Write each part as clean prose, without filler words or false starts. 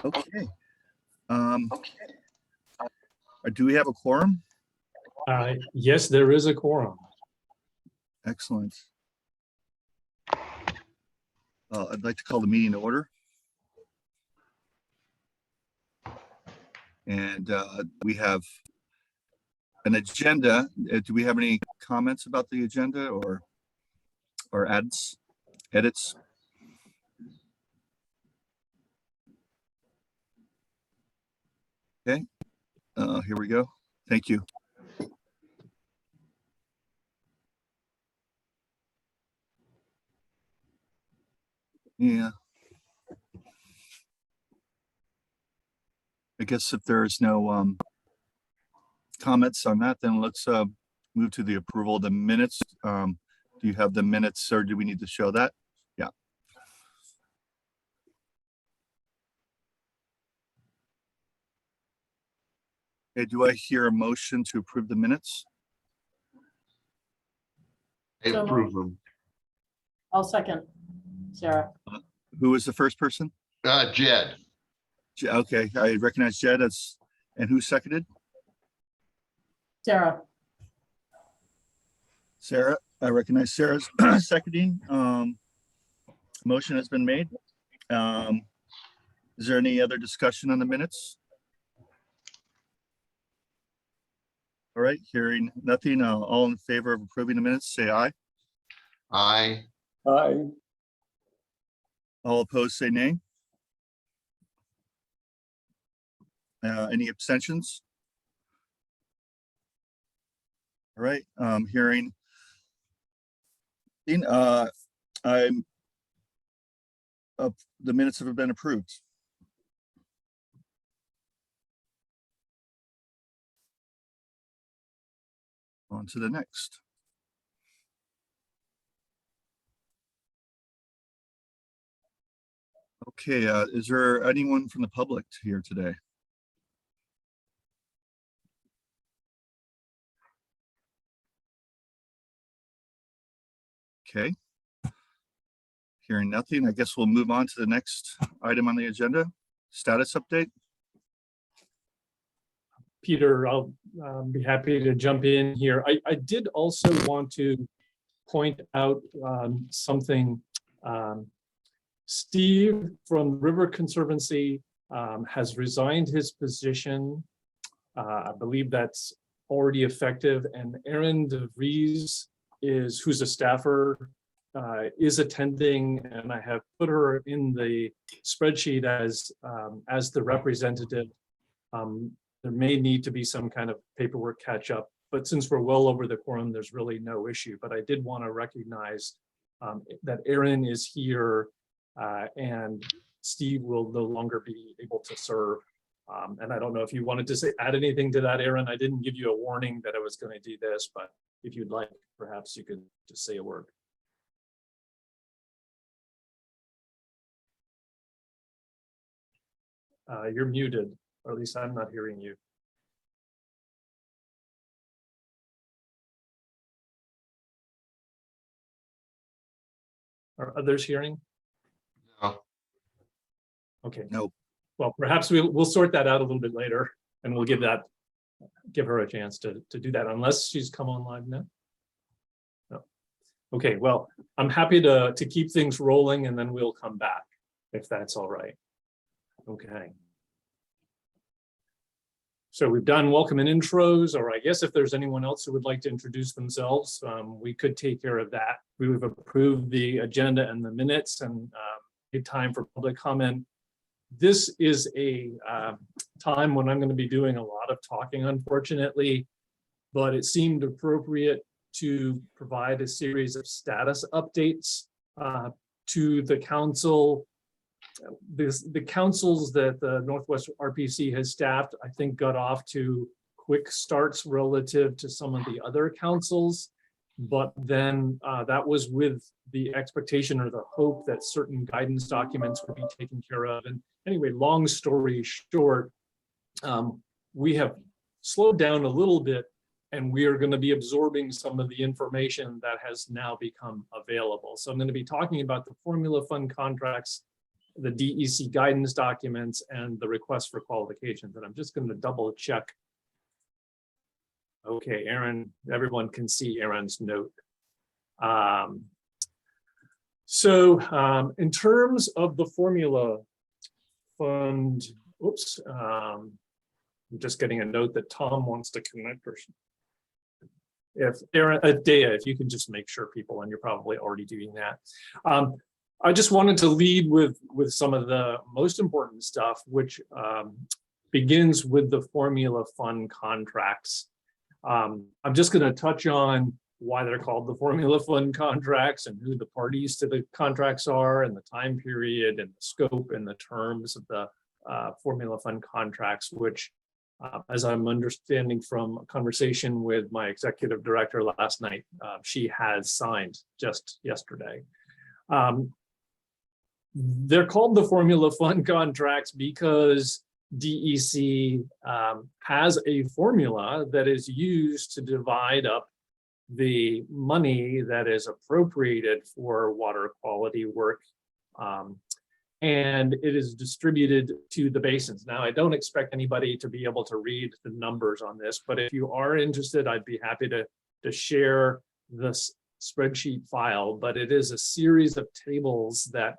Okay. Do we have a quorum? Yes, there is a quorum. Excellent. I'd like to call the meeting to order. And we have an agenda. Do we have any comments about the agenda or edits? Okay, here we go. Thank you. Yeah. I guess if there's no comments on that, then let's move to the approval of the minutes. Do you have the minutes or do we need to show that? Yeah. Okay, do I hear a motion to approve the minutes? I approve them. I'll second, Sarah. Who was the first person? Jed. Okay, I recognize Jed as, and who seconded? Sarah. Sarah, I recognize Sarah's seconding. Motion has been made. Is there any other discussion on the minutes? All right, hearing nothing, all in favor of approving the minutes, say aye. Aye. Aye. All opposed, say nay. Any abstentions? All right, hearing. The minutes have been approved. On to the next. Okay, is there anyone from the public here today? Okay. Hearing nothing, I guess we'll move on to the next item on the agenda, status update. Peter, I'll be happy to jump in here. I did also want to point out something. Steve from River Conservancy has resigned his position. I believe that's already effective, and Erin DeVries who's a staffer, is attending, and I have put her in the spreadsheet as the representative. There may need to be some kind of paperwork catch up, but since we're well over the quorum, there's really no issue. But I did want to recognize that Erin is here and Steve will no longer be able to serve. And I don't know if you wanted to add anything to that, Erin. I didn't give you a warning that I was going to do this, but if you'd like, perhaps you could just say a word. You're muted, or at least I'm not hearing you. Are others hearing? No. Okay. Nope. Well, perhaps we'll sort that out a little bit later, and we'll give her a chance to do that, unless she's come on live now. No. Okay. Well, I'm happy to keep things rolling, and then we'll come back if that's all right. Okay. So we've done welcome and intros, or I guess if there's anyone else who would like to introduce themselves, we could take care of that. We've approved the agenda and the minutes, and made time for public comment. This is a time when I'm going to be doing a lot of talking, unfortunately, but it seemed appropriate to provide a series of status updates to the council. The councils that the Northwest RPC has staffed, I think, got off to quick starts relative to some of the other councils, but then that was with the expectation or the hope that certain guidance documents would be taken care of. And anyway, long story short, we have slowed down a little bit, and we are going to be absorbing some of the information that has now become available. So I'm going to be talking about the formula fund contracts the DEC guidance documents and the request for qualifications. And I'm just going to double check. Okay, Aaron, everyone can see Aaron's note. In terms of the formula fund, oops, I'm just getting a note that Tom wants to connect. Or if Aaron, Dea, if you can just make sure people, and you're probably already doing that. I just wanted to lead with some of the most important stuff, which begins with the formula fund contracts. I'm just going to touch on why they're called the formula fund contracts and who the parties to the contracts are and the time period and the scope and the terms of the formula fund contracts, which as I'm understanding from a conversation with my executive director last night, she has signed just yesterday. They're called the formula fund contracts because DEC has a formula that is used to divide up the money that is appropriated for water quality work, and it is distributed to the basins. Now, I don't expect anybody to be able to read the numbers on this, but if you are interested, I'd be happy to share this spreadsheet file, but it is a series of tables that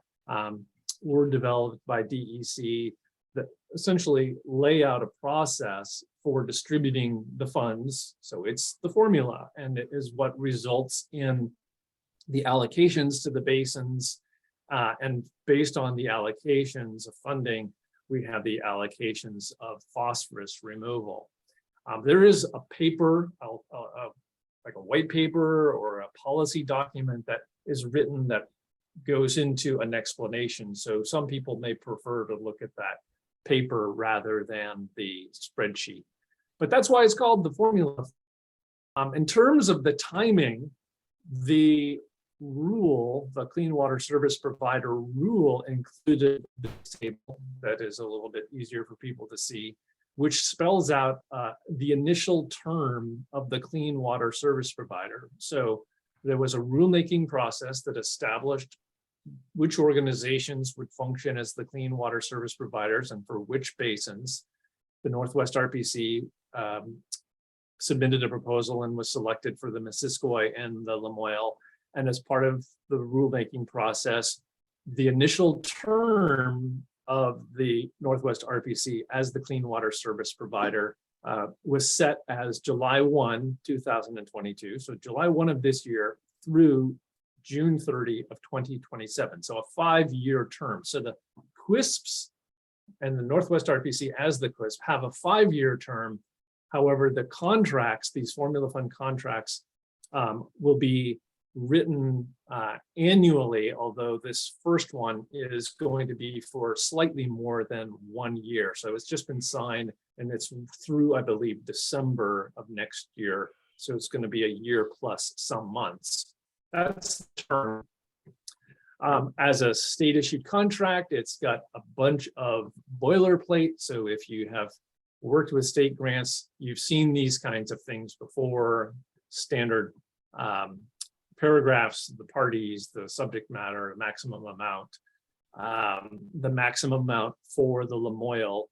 were developed by DEC that essentially lay out a process for distributing the funds. So it's the formula, and it is what results in the allocations to the basins. And based on the allocations of funding, we have the allocations of phosphorus removal. There is a paper, like a white paper or a policy document that is written that goes into an explanation. So some people may prefer to look at that paper rather than the spreadsheet. But that's why it's called the formula. In terms of the timing, the rule, the Clean Water Service Provider rule, included this table that is a little bit easier for people to see, which spells out the initial term of the Clean Water Service Provider. So there was a rulemaking process that established which organizations would function as the clean water service providers and for which basins. The Northwest RPC submitted a proposal and was selected for the Missisquoi and the Lamoille. And as part of the rulemaking process, the initial term of the Northwest RPC as the clean water service provider was set as July 1, 2022. So July 1 of this year through June 30 of 2027. So a 5-year term. So the QISPs and the Northwest RPC as the QISP have a 5-year term. However, the contracts, these formula fund contracts, will be written annually, although this first one is going to be for slightly more than 1 year. So it's just been signed and it's through, I believe, December of next year. So it's going to be a year plus some months. That's the term. As a state issued contract, it's got a bunch of boilerplate. So if you have worked with state grants, you've seen these kinds of things before, standard paragraphs, the parties, the subject matter, maximum amount, the maximum amount for the Lamoille,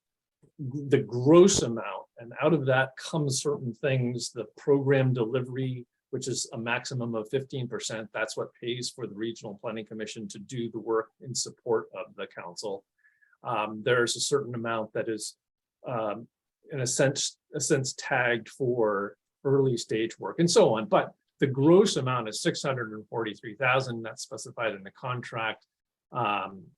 the gross amount, and out of that comes certain things, the program delivery, which is a maximum of 15%. That's what pays for the Regional Planning Commission to do the work in support of the council. There's a certain amount that is in a sense tagged for early stage work and so on. But the gross amount is $643,000. That's specified in the contract.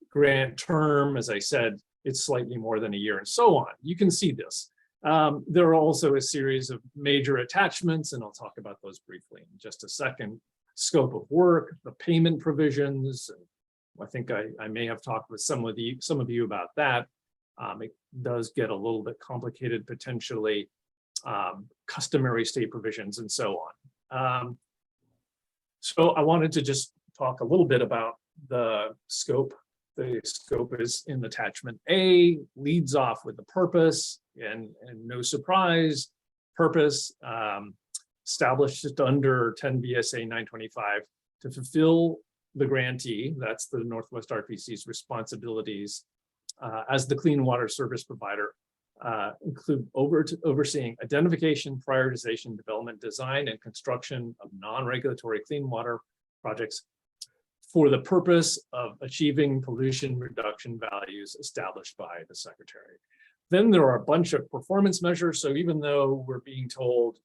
Grant term, as I said, it's slightly more than a year and so on. You can see this. There are also a series of major attachments, and I'll talk about those briefly in just a second. Scope of work, the payment provisions. I think I may have talked with some of you about that. It does get a little bit complicated potentially. Customary state provisions and so on. So I wanted to just talk a little bit about the scope. The scope is in attachment A, leads off with the purpose, and no surprise, purpose established under 10 BSA 925 to fulfill the grantee, that's the Northwest RPC's responsibilities as the clean water service provider, include overseeing identification, prioritization, development, design, and construction of non-regulatory clean water projects for the purpose of achieving pollution reduction values established by the secretary. Then there are a bunch of performance measures. So even though we're being told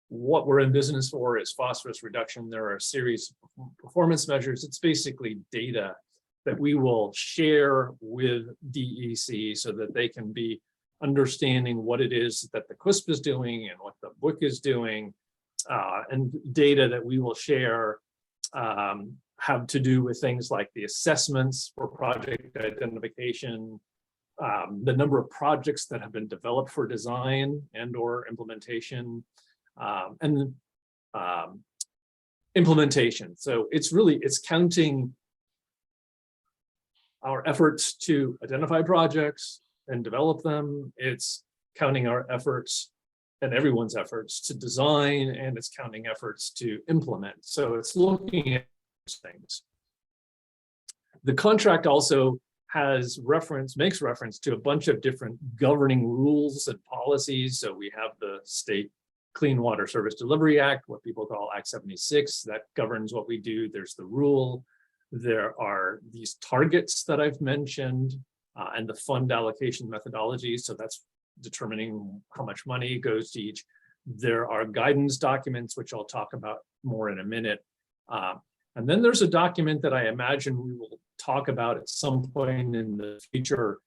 what we're in business for is phosphorus reduction, there are a series of performance measures. It's basically data that we will share with DEC so that they can be understanding what it is that the QUISP is doing and what the BWQ is doing, and data that we will share have to do with things like the assessments for project identification, the number of projects that have been developed for design and or implementation, and implementation. So it's counting our efforts to identify projects and develop them. It's counting our efforts and everyone's efforts to design, and it's counting efforts to implement. So it's looking at things. The contract also makes reference to a bunch of different governing rules and policies. So we have the State Clean Water Service Delivery Act, what people call Act 76, that governs what we do. There's the rule. There are these targets that I've mentioned, and the fund allocation methodology. So that's determining how much money goes to each. There are guidance documents, which I'll talk about more in a minute. And then there's a document that I imagine we will talk about at some point in the future.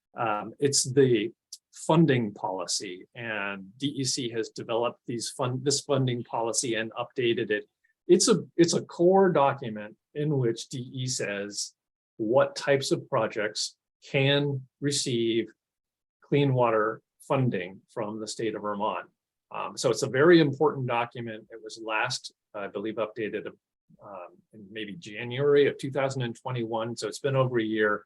It's the funding policy, and DEC has developed this funding policy and updated it. It's a core document in which DE says what types of projects can receive clean water funding from the state of Vermont. So it's a very important document. It was last, I believe, updated in maybe January of 2021. So it's been over a year,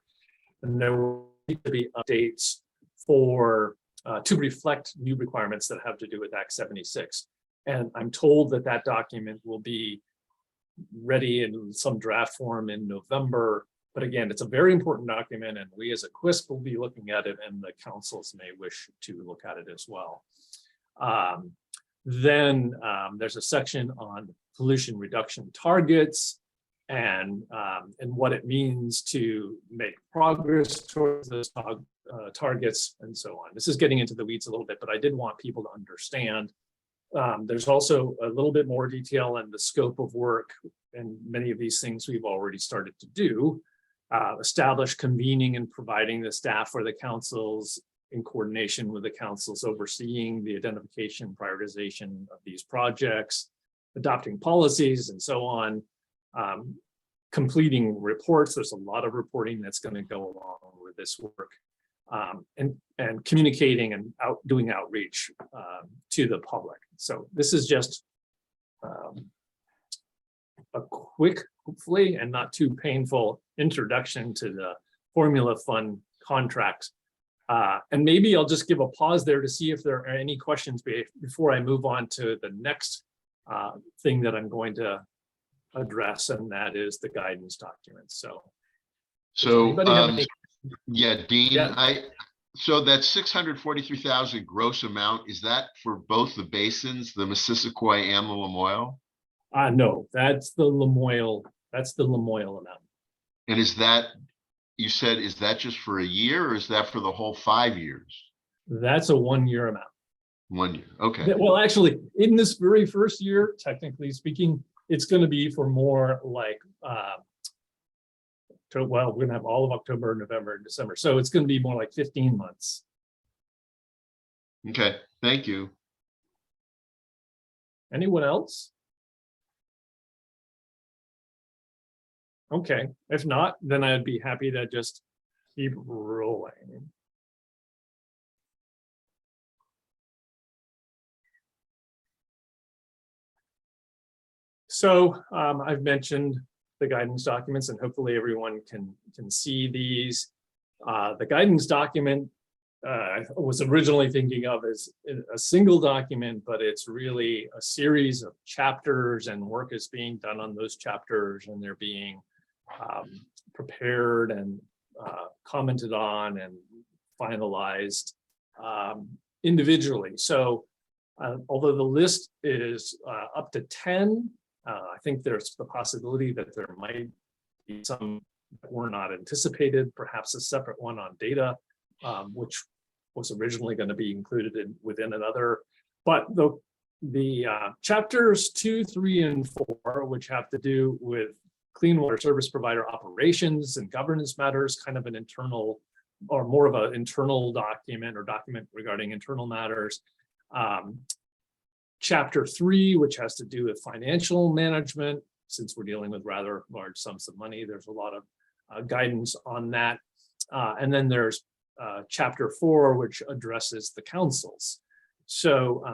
and there will need to be updates to reflect new requirements that have to do with Act 76. And I'm told that that document will be ready in some draft form in November. But again, it's a very important document, and we as a QUISP will be looking at it, and the councils may wish to look at it as well. Then there's a section on pollution reduction targets and what it means to make progress towards those targets and so on. This is getting into the weeds a little bit, but I did want people to understand. There's also a little bit more detail in the scope of work, and many of these things we've already started to do. Establish convening and providing the staff for the councils in coordination with the councils overseeing the identification, prioritization of these projects, adopting policies and so on, completing reports. There's a lot of reporting that's going to go along with this work, and communicating and doing outreach to the public. So this is just a quick, hopefully, and not too painful introduction to the formula fund contracts. And maybe I'll just give a pause there to see if there are any questions before I move on to the next thing that I'm going to address, and that is the guidance document. So anybody have any- yeah, Dean, Yeah. So that 643,000 gross amount, is that for both the basins, the Missisquoi and the Lamoille? No, that's the Lamoille amount. And is that, you said, is that just for a year, or is that for the whole 5 years? That's a 1-year amount. 1 year, okay. Well, actually, in this very first year, technically speaking, it's going to be for more like, we're going to have all of October, November, and December. So it's going to be more like 15 months. Okay, thank you. Anyone else? Okay, if not, then I'd be happy to just keep rolling. So I've mentioned the guidance documents, and hopefully everyone can see these. The guidance document I was originally thinking of as a single document, but it's really a series of chapters, and work is being done on those chapters, and they're being prepared and commented on and finalized individually. So although the list is up to 10, I think there's the possibility that there might be some that were not anticipated, perhaps a separate one on data, which was originally going to be included within another. But the chapters 2, 3, and 4, which have to do with clean water service provider operations and governance matters, kind of an internal or more of an internal document or document regarding internal matters. Chapter 3, which has to do with financial management, since we're dealing with rather large sums of money, there's a lot of guidance on that. And then there's chapter 4, which addresses the councils. So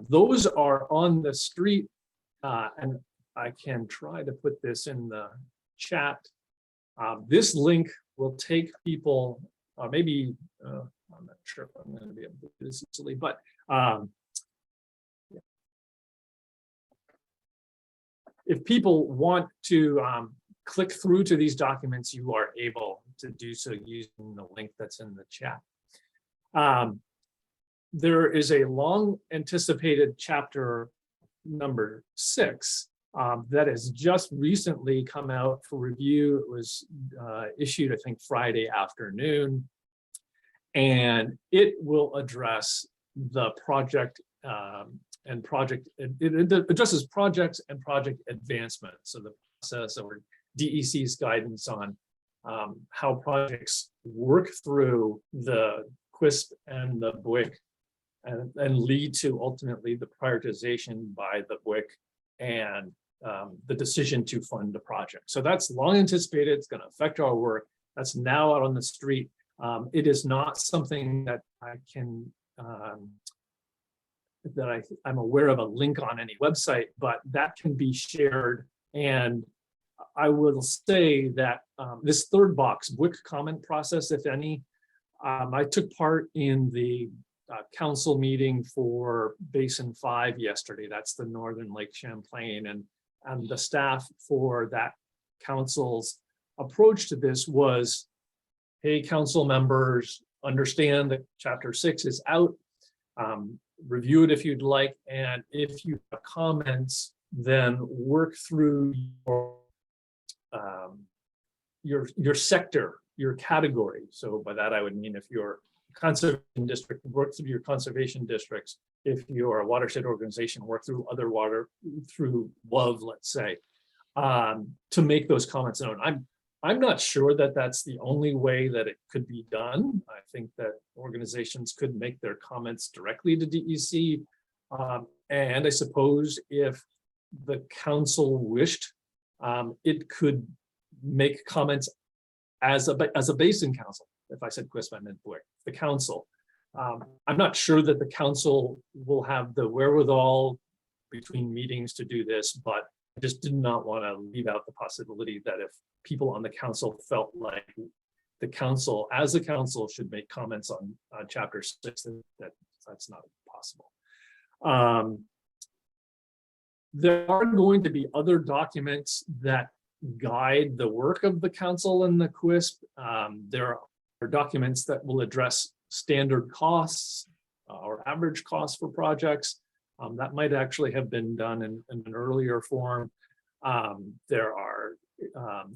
those are on the street, and I can try to put this in the chat. This link will take people, maybe, I'm not sure if I'm going to be able to do this easily, but if people want to click through to these documents, you are able to do so using the link that's in the chat. There is a long anticipated chapter number 6 that has just recently come out for review. It was issued, I think, Friday afternoon, and it will address the project and project. It addresses projects and project advancement. So the process or DEC's guidance on how projects work through the QUISP and the BWQ and lead to ultimately the prioritization by the BWQ and the decision to fund the project. So that's long anticipated. It's going to affect our work. That's now out on the street. It is not something that I can I'm aware of a link on any website, but that can be shared. And I will say that this third box, BWQ comment process, if any, I took part in the council meeting for Basin 5 yesterday. That's the Northern Lake Champlain, and the staff for that council's approach to this was, hey, council members, understand that chapter 6 is out. Review it if you'd like, and if you have comments, then work through your sector, your category. So by that I would mean if you're a conservation district, work through your conservation districts. If you're a watershed organization, work through other water, through WOV, let's say, to make those comments known. I'm not sure that that's the only way that it could be done. I think that organizations could make their comments directly to DEC. And I suppose if the council wished, it could make comments as a basin council. If I said QUISP, I meant BWQ, the council. I'm not sure that the council will have the wherewithal between meetings to do this, but I just did not want to leave out the possibility that if people on the council felt like the council, as a council, should make comments on chapter 6, that's not possible. There are going to be other documents that guide the work of the council and the QUISP. There are documents that will address standard costs or average costs for projects. That might actually have been done in an earlier form. There are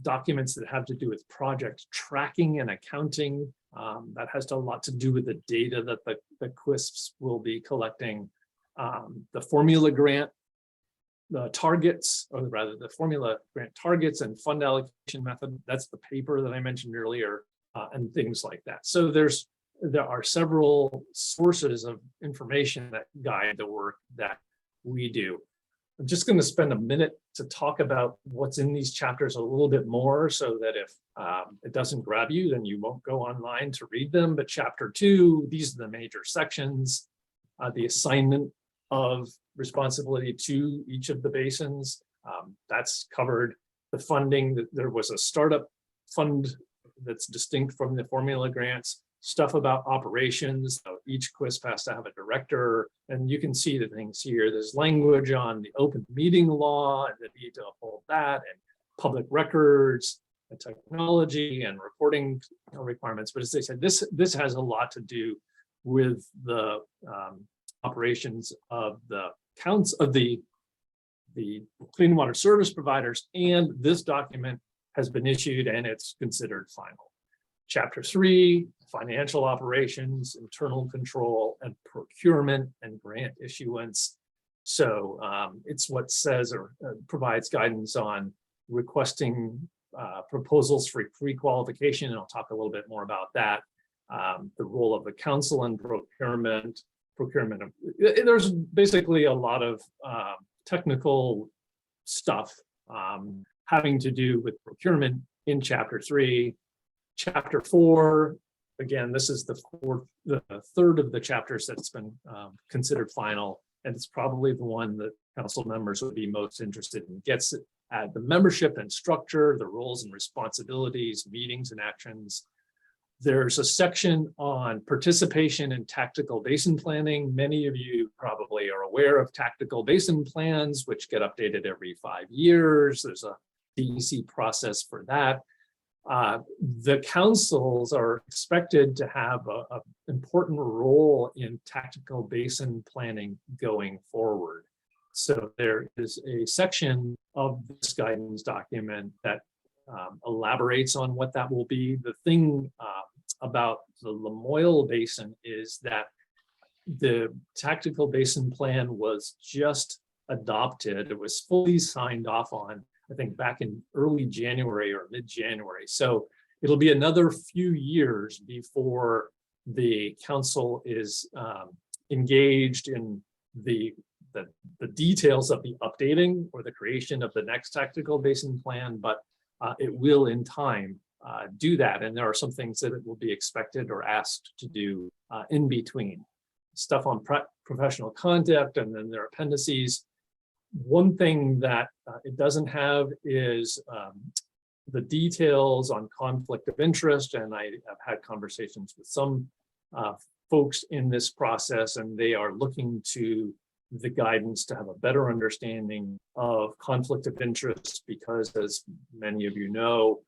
documents that have to do with project tracking and accounting. That has a lot to do with the data that the QUISPs will be collecting. The formula grant targets, or rather the formula grant targets and fund allocation method, that's the paper that I mentioned earlier, and things like that. So there are several sources of information that guide the work that we do. I'm just going to spend a minute to talk about what's in these chapters a little bit more, so that if it doesn't grab you, then you won't go online to read them. But chapter 2, these are the major sections. The assignment of responsibility to each of the basins, that's covered. The funding, there was a startup fund that's distinct from the formula grants. Stuff about operations, so each QUISP has to have a director, and you can see the things here. There's language on the open meeting law and the need to uphold that, and public records, and technology and reporting requirements. But as they said, this has a lot to do with the operations of the counts of the clean water service providers, and this document has been issued and it's considered final. Chapter 3, financial operations, internal control, and procurement and grant issuance. So it's what says or provides guidance on requesting proposals for pre-qualification, and I'll talk a little bit more about that. The role of the council in procurement. There's basically a lot of technical stuff having to do with procurement in Chapter 3. Chapter 4, again, this is the third of the chapters that's been considered final, and it's probably the one that council members would be most interested in. Gets at the membership and structure, the roles and responsibilities, meetings and actions. There's a section on participation in tactical basin planning. Many of you probably are aware of tactical basin plans, which get updated every 5 years. There's a DEC process for that. The councils are expected to have an important role in tactical basin planning going forward. So there is a section of this guidance document that elaborates on what that will be. The thing about the Lamoille Basin is that the tactical basin plan was just adopted. It was fully signed off on, I think, back in early January or mid-January. So it'll be another few years before the council is engaged in the details of the updating or the creation of the next tactical basin plan, but it will in time do that. And there are some things that it will be expected or asked to do in between. Stuff on professional conduct, and then their appendices. One thing that it doesn't have is the details on conflict of interest, and I have had conversations with some folks in this process, and they are looking to the guidance to have a better understanding of conflict of interest, because as many of you know,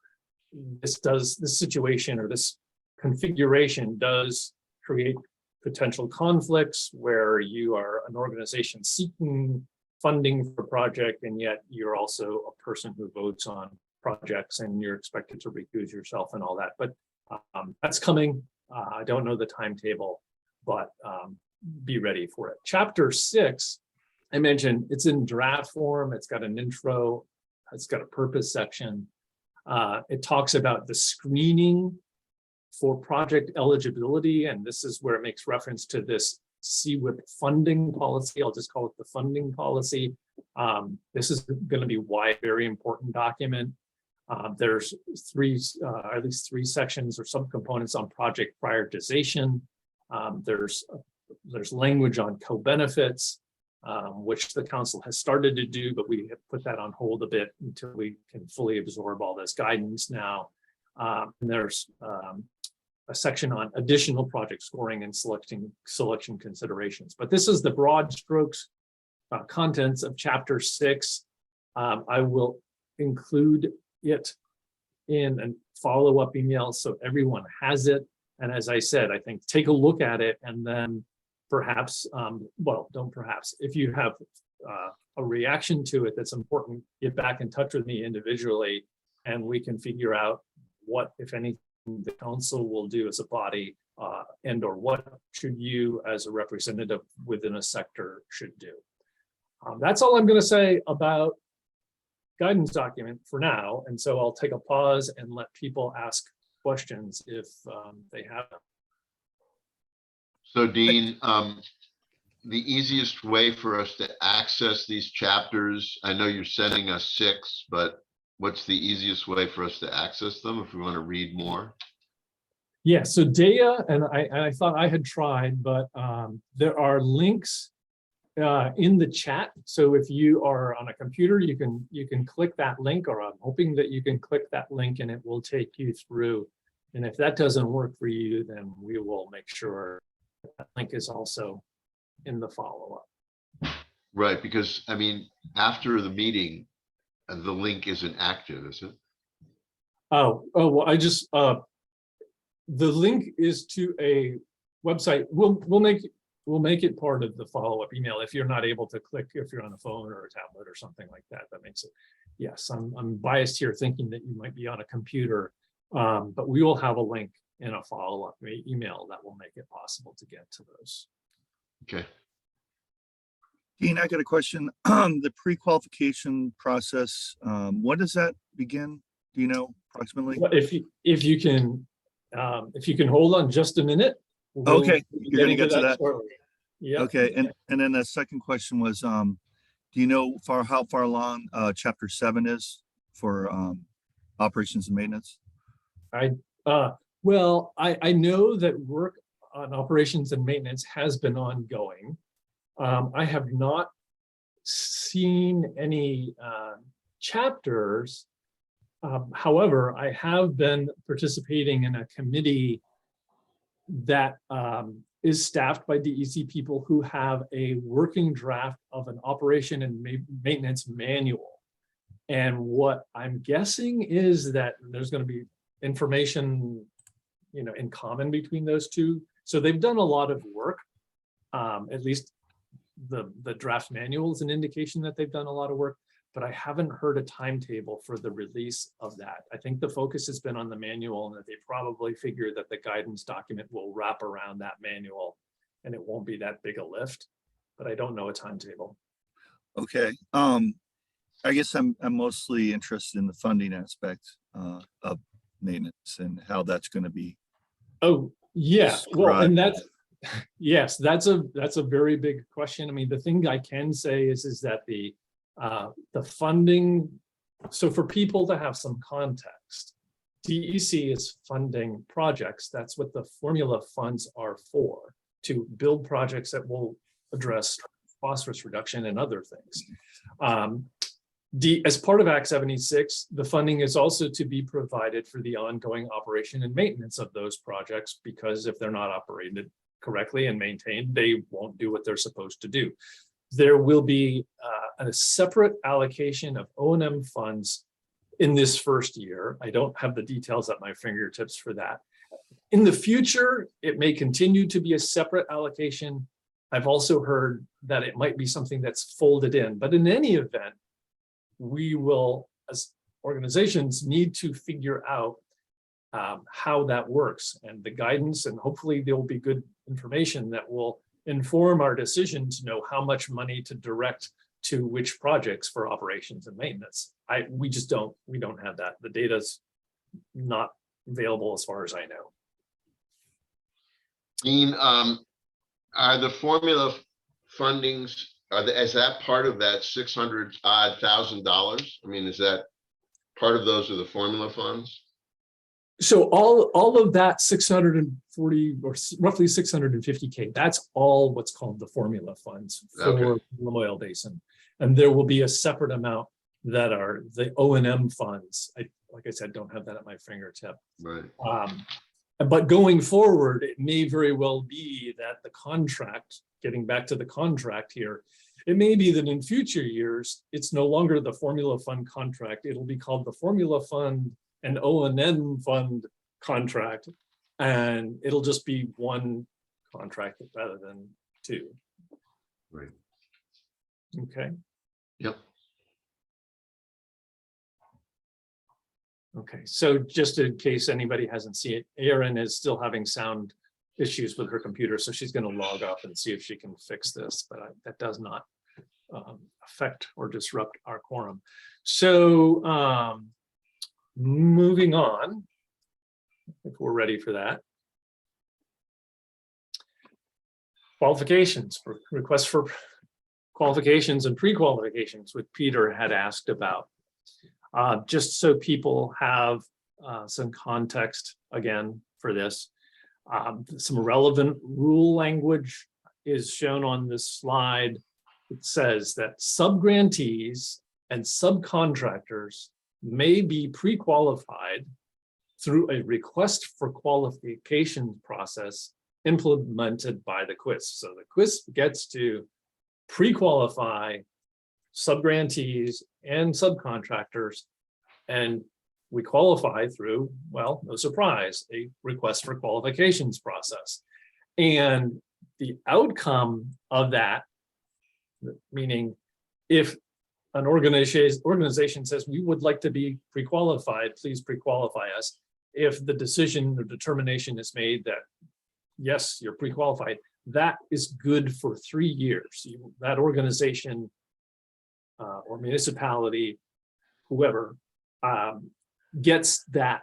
this situation or this configuration does create potential conflicts where you are an organization seeking funding for a project, and yet you're also a person who votes on projects and you're expected to recuse yourself and all that. But that's coming. I don't know the timetable, but be ready for it. Chapter 6, I mentioned it's in draft form. It's got an intro. It's got a purpose section. It talks about the screening for project eligibility, and this is where it makes reference to this CWIP funding policy. I'll just call it the funding policy. This is going to be why very important document. There's at least three sections or subcomponents on project prioritization. There's language on co-benefits, which the council has started to do, but we have put that on hold a bit until we can fully absorb all this guidance now. And there's a section on additional project scoring and selection considerations. But this is the broad strokes contents of Chapter 6. I will include it in a follow-up email so everyone has it. And as I said, I think take a look at it, and then perhaps, if you have a reaction to it that's important, get back in touch with me individually, and we can figure out what, if anything, the council will do as a body, and or what should you as a representative within a sector should do. That's all I'm going to say about guidance document for now. And so I'll take a pause and let people ask questions if they have them. So Dean, the easiest way for us to access these chapters, I know you're sending us 6, but what's the easiest way for us to access them if we want to read more? Yeah, so Dea, and I thought I had tried, but there are links in the chat. So if you are on a computer, you can click that link, or I'm hoping that you can click that link and it will take you through. And if that doesn't work for you, then we will make sure that link is also in the follow-up. Right, because I mean, after the meeting, the link isn't active, is it? Oh, well, I just, the link is to a website. We'll make it part of the follow-up email if you're not able to click, if you're on a phone or a tablet or something like that. That makes it, yes, I'm biased here thinking that you might be on a computer, but we will have a link in a follow-up email that will make it possible to get to those. Okay. Dean, I got a question. The pre-qualification process, when does that begin? Do you know approximately? Well, if you can hold on just a minute. we'll Okay, be you're gonna getting get to that? shortly. Yeah. Okay, and then the second question was, do you know how far along chapter 7 is for operations and maintenance? Well, I know that work on operations and maintenance has been ongoing. I have not seen any chapters. However, I have been participating in a committee that is staffed by DEC people who have a working draft of an operation and maintenance manual. And what I'm guessing is that there's going to be information, in common between those two. So they've done a lot of work. At least the draft manual is an indication that they've done a lot of work, but I haven't heard a timetable for the release of that. I think the focus has been on the manual and that they probably figure that the guidance document will wrap around that manual and it won't be that big a lift, but I don't know a timetable. Okay, I guess I'm mostly interested in the funding aspect of maintenance and how that's going to be. Oh, yeah. Well, and described. that's, yes, that's a very big question. I mean, the thing I can say is that the funding, so for people to have some context, DEC is funding projects. That's what the formula funds are for, to build projects that will address phosphorus reduction and other things. As part of Act 76, the funding is also to be provided for the ongoing operation and maintenance of those projects, because if they're not operated correctly and maintained, they won't do what they're supposed to do. There will be a separate allocation of O&M funds in this first year. I don't have the details at my fingertips for that. In the future, it may continue to be a separate allocation. I've also heard that it might be something that's folded in, but in any event, we will, as organizations, need to figure out how that works, and the guidance, and hopefully there will be good information that will inform our decision to know how much money to direct to which projects for operations and maintenance. We don't have that. The data's not available as far as I know. Dean, are the formula fundings, is that part of that $600,000? I mean, is that part of those are the formula funds? So all of that 640 or roughly 650K, that's all what's called the formula funds for Okay. Lamoille Basin. And there will be a separate amount that are the O&M funds. Like I said, don't have that at my fingertip. Right. But going forward, it may very well be that the contract, getting back to the contract here, it may be that in future years, it's no longer the formula fund contract. It'll be called the formula fund and O&M fund contract, and it'll just be one contract rather than two. Right. Okay. Yep. Okay, so just in case anybody hasn't seen it, Erin is still having sound issues with her computer, so she's going to log off and see if she can fix this, but that does not affect or disrupt our quorum. So moving on, if we're ready for that. Qualifications, requests for qualifications and pre-qualifications, which Peter had asked about. Just so people have some context again for this, some relevant rule language is shown on this slide. It says that subgrantees and subcontractors may be pre-qualified through a request for qualification process implemented by the QUIS. So the QUIS gets to pre-qualify subgrantees and subcontractors. And we qualify through, well, no surprise, a request for qualifications process. And the outcome of that, meaning if an organization says we would like to be pre-qualified, please pre-qualify us. If the decision or determination is made that, yes, you're pre-qualified, that is good for 3 years. That organization or municipality, whoever, gets that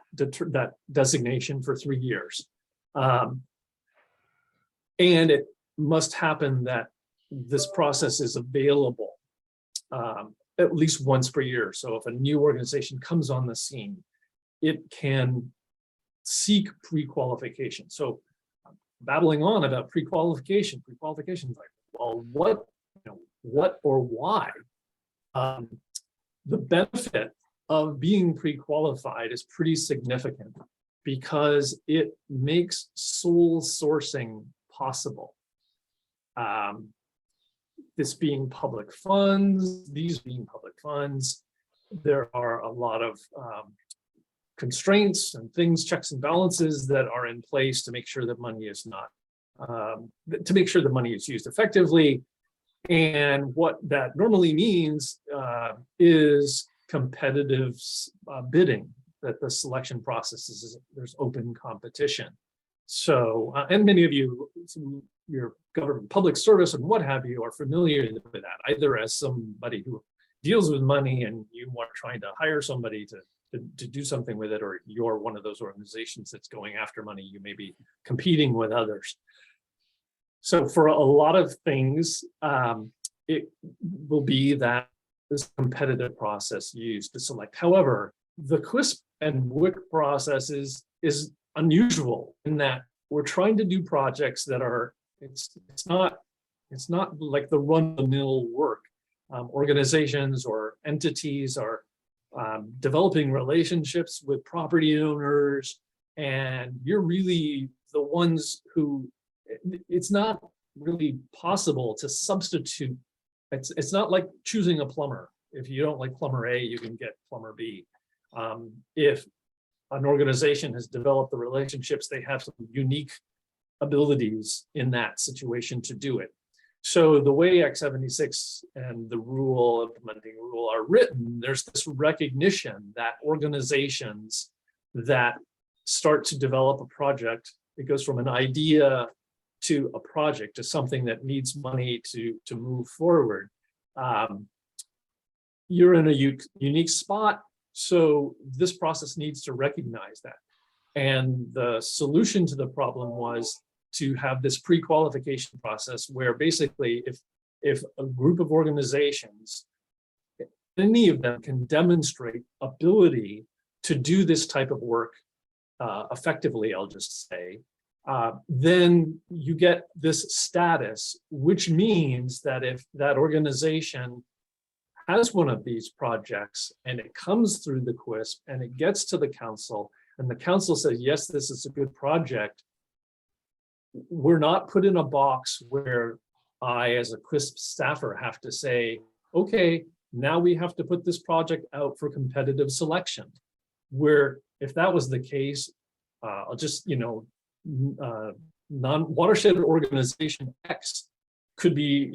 designation for 3 years. And it must happen that this process is available at least once per year. So if a new organization comes on the scene, it can seek pre-qualification. So babbling on about pre-qualification, like, well, what or why? The benefit of being pre-qualified is pretty significant because it makes sole sourcing possible. This being public funds, these being public funds, there are a lot of constraints and things, checks and balances that are in place to make sure that money is not, to make sure the money is used effectively. And what that normally means is competitive bidding, that the selection process is, there's open competition. So, and many of you, your government public service and what have you are familiar with that, either as somebody who deals with money and you are trying to hire somebody to do something with it, or you're one of those organizations that's going after money, you may be competing with others. So for a lot of things, it will be that this competitive process used to select. However, the QUISP and WIC process is unusual in that we're trying to do projects that are, it's not like the run-of-the-mill work. Organizations or entities are developing relationships with property owners, and you're really the ones who, it's not really possible to substitute. It's not like choosing a plumber. If you don't like plumber A, you can get plumber B. If an organization has developed the relationships, they have some unique abilities in that situation to do it. So the way Act 76 and the rule, implementing rule are written, there's this recognition that organizations that start to develop a project, it goes from an idea to a project, to something that needs money to move forward. You're in a unique spot, so this process needs to recognize that. And the solution to the problem was to have this pre-qualification process where basically if a group of organizations, any of them can demonstrate ability to do this type of work effectively, I'll just say, then you get this status, which means that if that organization has one of these projects and it comes through the QUISP and it gets to the council and the council says, yes, this is a good project, we're not put in a box where I, as a QUISP staffer, have to say, okay, now we have to put this project out for competitive selection. Where if that was the case, I'll just, non-watershed organization X could be,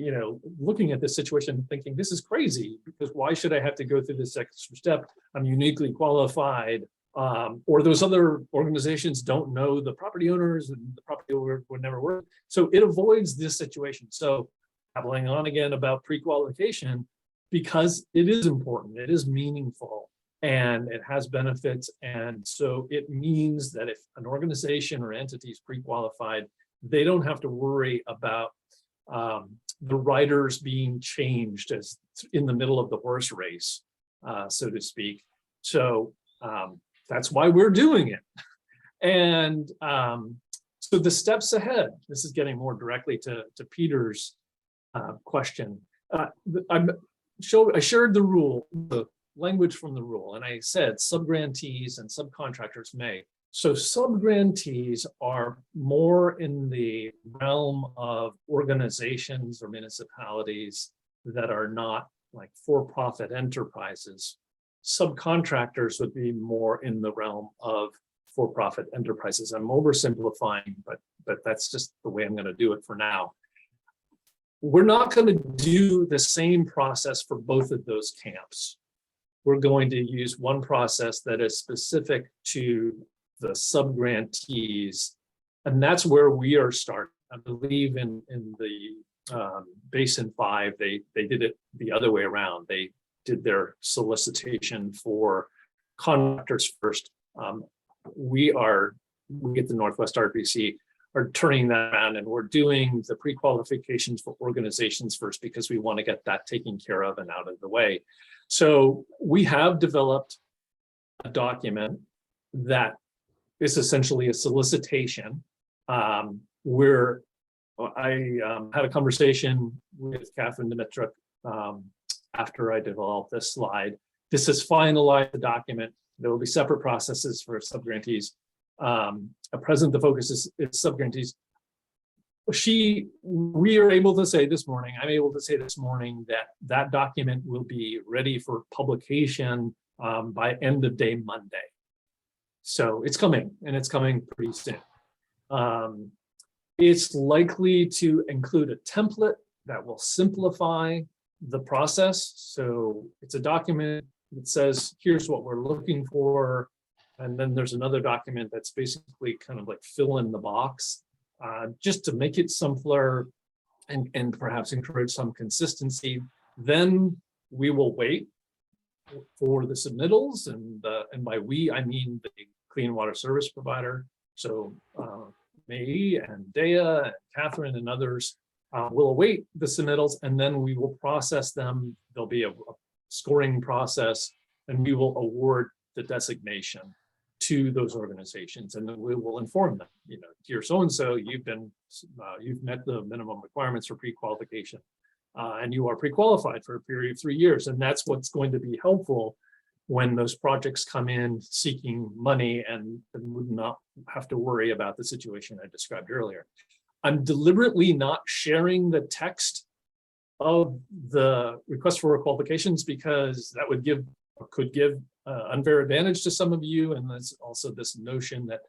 looking at this situation and thinking, this is crazy, because why should I have to go through this extra step? I'm uniquely qualified. Or those other organizations don't know the property owners and the property owner would never work. So it avoids this situation. So babbling on again about pre-qualification, because it is important, it is meaningful, and it has benefits. And so it means that if an organization or entity is pre-qualified, they don't have to worry about the riders being changed as in the middle of the horse race, so to speak. So that's why we're doing it. And so the steps ahead, this is getting more directly to Peter's question. I shared the rule, the language from the rule, and I said subgrantees and subcontractors may. So subgrantees are more in the realm of organizations or municipalities that are not like for-profit enterprises. Subcontractors would be more in the realm of for-profit enterprises. I'm oversimplifying, but that's just the way I'm going to do it for now. We're not going to do the same process for both of those camps. We're going to use one process that is specific to the subgrantees, and that's where we are starting. I believe in the Basin 5, they did it the other way around. They did their solicitation for contractors first. We at the Northwest RPC are turning that around, and we're doing the pre-qualifications for organizations first because we want to get that taken care of and out of the way. So we have developed a document that is essentially a solicitation where I had a conversation with Catherine Dimitruk after I developed this slide. This is finalized the document. There will be separate processes for subgrantees. At present, the focus is subgrantees. We are able to say this morning, I'm able to say this morning that document will be ready for publication by end of day Monday. So it's coming, and it's coming pretty soon. It's likely to include a template that will simplify the process. So it's a document that says, here's what we're looking for. And then there's another document that's basically kind of like fill in the box, just to make it simpler and perhaps encourage some consistency. Then we will wait for the submittals, and by we, I mean the clean water service provider. So me and Dea and Catherine and others will await the submittals, and then we will process them. There'll be a scoring process, and we will award the designation to those organizations, and then we will inform them, you know, dear so-and-so, you've met the minimum requirements for pre-qualification, and you are pre-qualified for a period of 3 years. And that's what's going to be helpful when those projects come in seeking money and would not have to worry about the situation I described earlier. I'm deliberately not sharing the text of the request for qualifications because that would give or could give unfair advantage to some of you. And there's also this notion that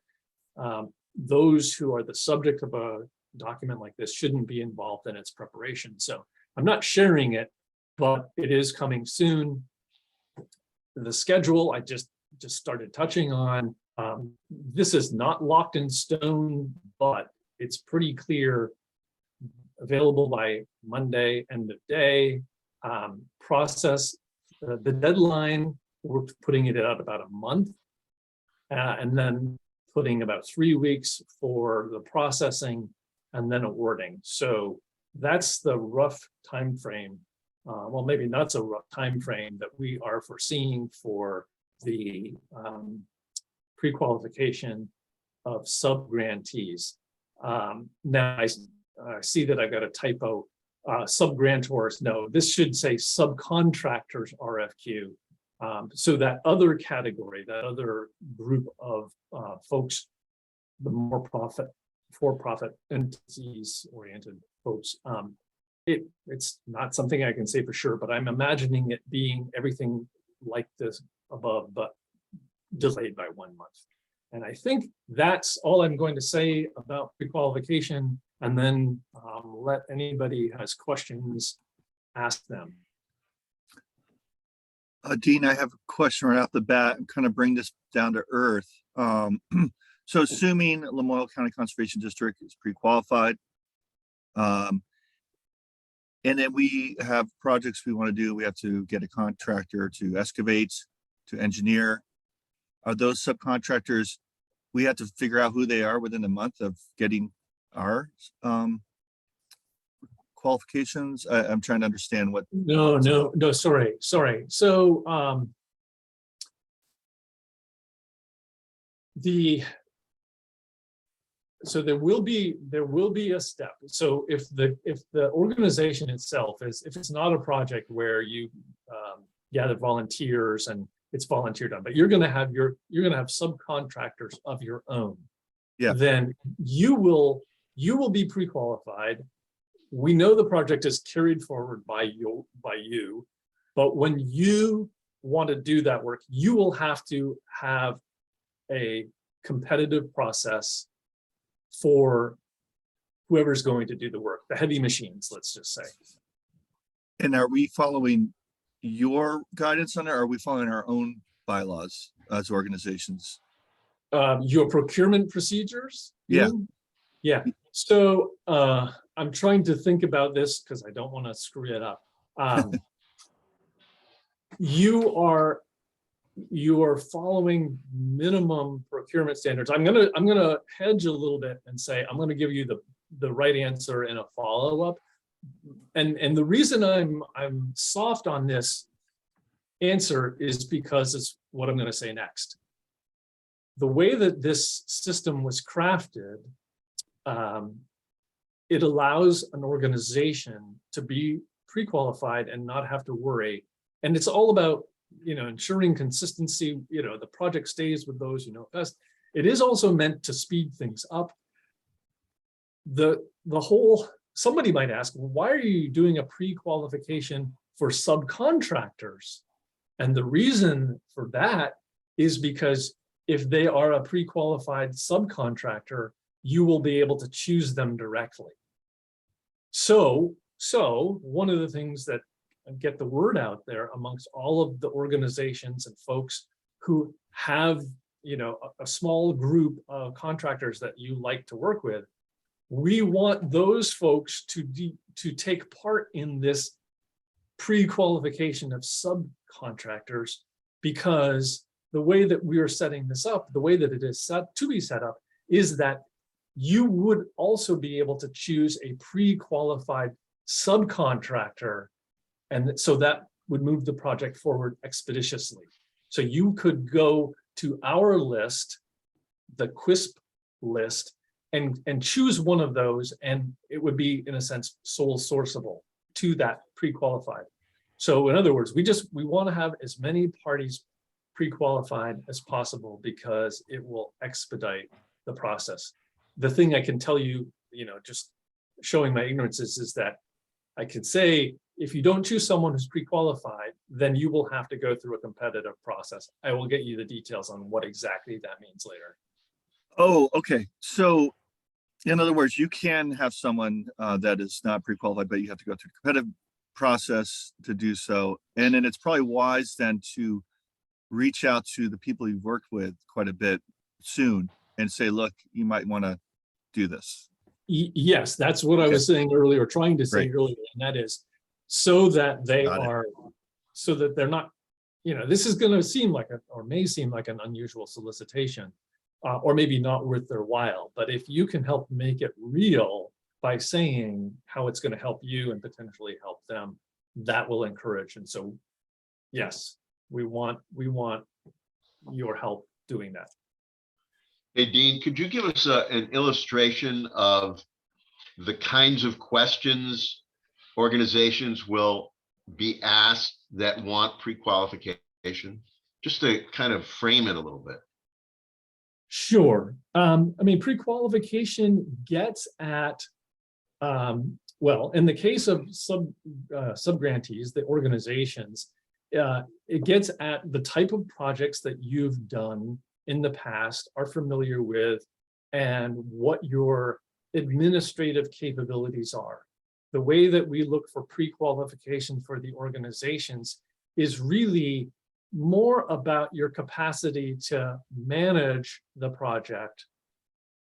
those who are the subject of a document like this shouldn't be involved in its preparation. So I'm not sharing it, but it is coming soon. The schedule I just started touching on. This is not locked in stone, but it's pretty clear, available by Monday, end of day. Process, the deadline, we're putting it out about a month, and then putting about 3 weeks for the processing and then awarding. So that's the rough time frame. Well, maybe not so rough time frame that we are foreseeing for the pre-qualification of subgrantees. Now I see that I've got a typo. Subgrantors, no, this should say subcontractors RFQ. So that other category, that other group of folks, the more for-profit entities oriented folks, it's not something I can say for sure, but I'm imagining it being everything like this above, but delayed by 1 month. And I think that's all I'm going to say about pre-qualification, and then let anybody who has questions ask them. Dean, I have a question right off the bat and kind of bring this down to earth. So assuming Lamoille County Conservation District is pre-qualified, and then we have projects we want to do, we have to get a contractor to excavate, to engineer. Are those subcontractors, we have to figure out who they are within a month of getting our qualifications? I'm trying to understand what. No, sorry. So there will be a step. So if the organization itself if it's not a project where you gather volunteers and it's volunteer done, but you're going to have subcontractors of your own. Yeah. Then you will be pre-qualified. We know the project is carried forward by you. But when you want to do that work, you will have to have a competitive process for whoever's going to do the work, the heavy machines, let's just say. And are we following your guidance on it, or are we following our own bylaws as organizations? Your procurement procedures? you Yeah. mean? Yeah. So I'm trying to think about this because I don't want to screw it up. You are following minimum procurement standards. I'm gonna hedge a little bit and say I'm gonna give you the right answer in a follow-up. And the reason I'm soft on this answer is because it's what I'm going to say next. The way that this system was crafted, it allows an organization to be pre-qualified and not have to worry. And it's all about, ensuring consistency, the project stays with those best. It is also meant to speed things up. Somebody might ask, well, why are you doing a pre-qualification for subcontractors? And the reason for that is because if they are a pre-qualified subcontractor, you will be able to choose them directly. So one of the things that get the word out there amongst all of the organizations and folks who have, a small group of contractors that you like to work with, we want those folks to take part in this pre-qualification of subcontractors, because the way that we are setting this up, the way that it is set to be set up, is that you would also be able to choose a pre-qualified subcontractor, and so that would move the project forward expeditiously. So you could go to our list, the QUISP list, and choose one of those, and it would be, in a sense, sole sourceable to that pre-qualified. So in other words, we want to have as many parties pre-qualified as possible because it will expedite the process. The thing I can tell you, just showing my ignorance is that I can say, if you don't choose someone who's pre-qualified, then you will have to go through a competitive process. I will get you the details on what exactly that means later. Oh, okay. So in other words, you can have someone that is not pre-qualified, but you have to go through a competitive process to do so. And then it's probably wise then to reach out to the people you've worked with quite a bit soon and say, look, you might want to do this. Yes, that's what I was saying earlier, trying to say earlier, and that is so that they are, so that they're not, this is going to seem like or may seem like an unusual solicitation, or maybe not worth their while. But if you can help make it real by saying how it's going to help you and potentially help them, that will encourage. And so, yes, we want your help doing that. Hey, Dean, could you give us an illustration of the kinds of questions organizations will be asked that want pre-qualification? Just to kind of frame it a little bit. Sure. Pre-qualification gets at, well, in the case of subgrantees, the organizations, it gets at the type of projects that you've done in the past, are familiar with, and what your administrative capabilities are. The way that we look for pre-qualification for the organizations is really more about your capacity to manage the project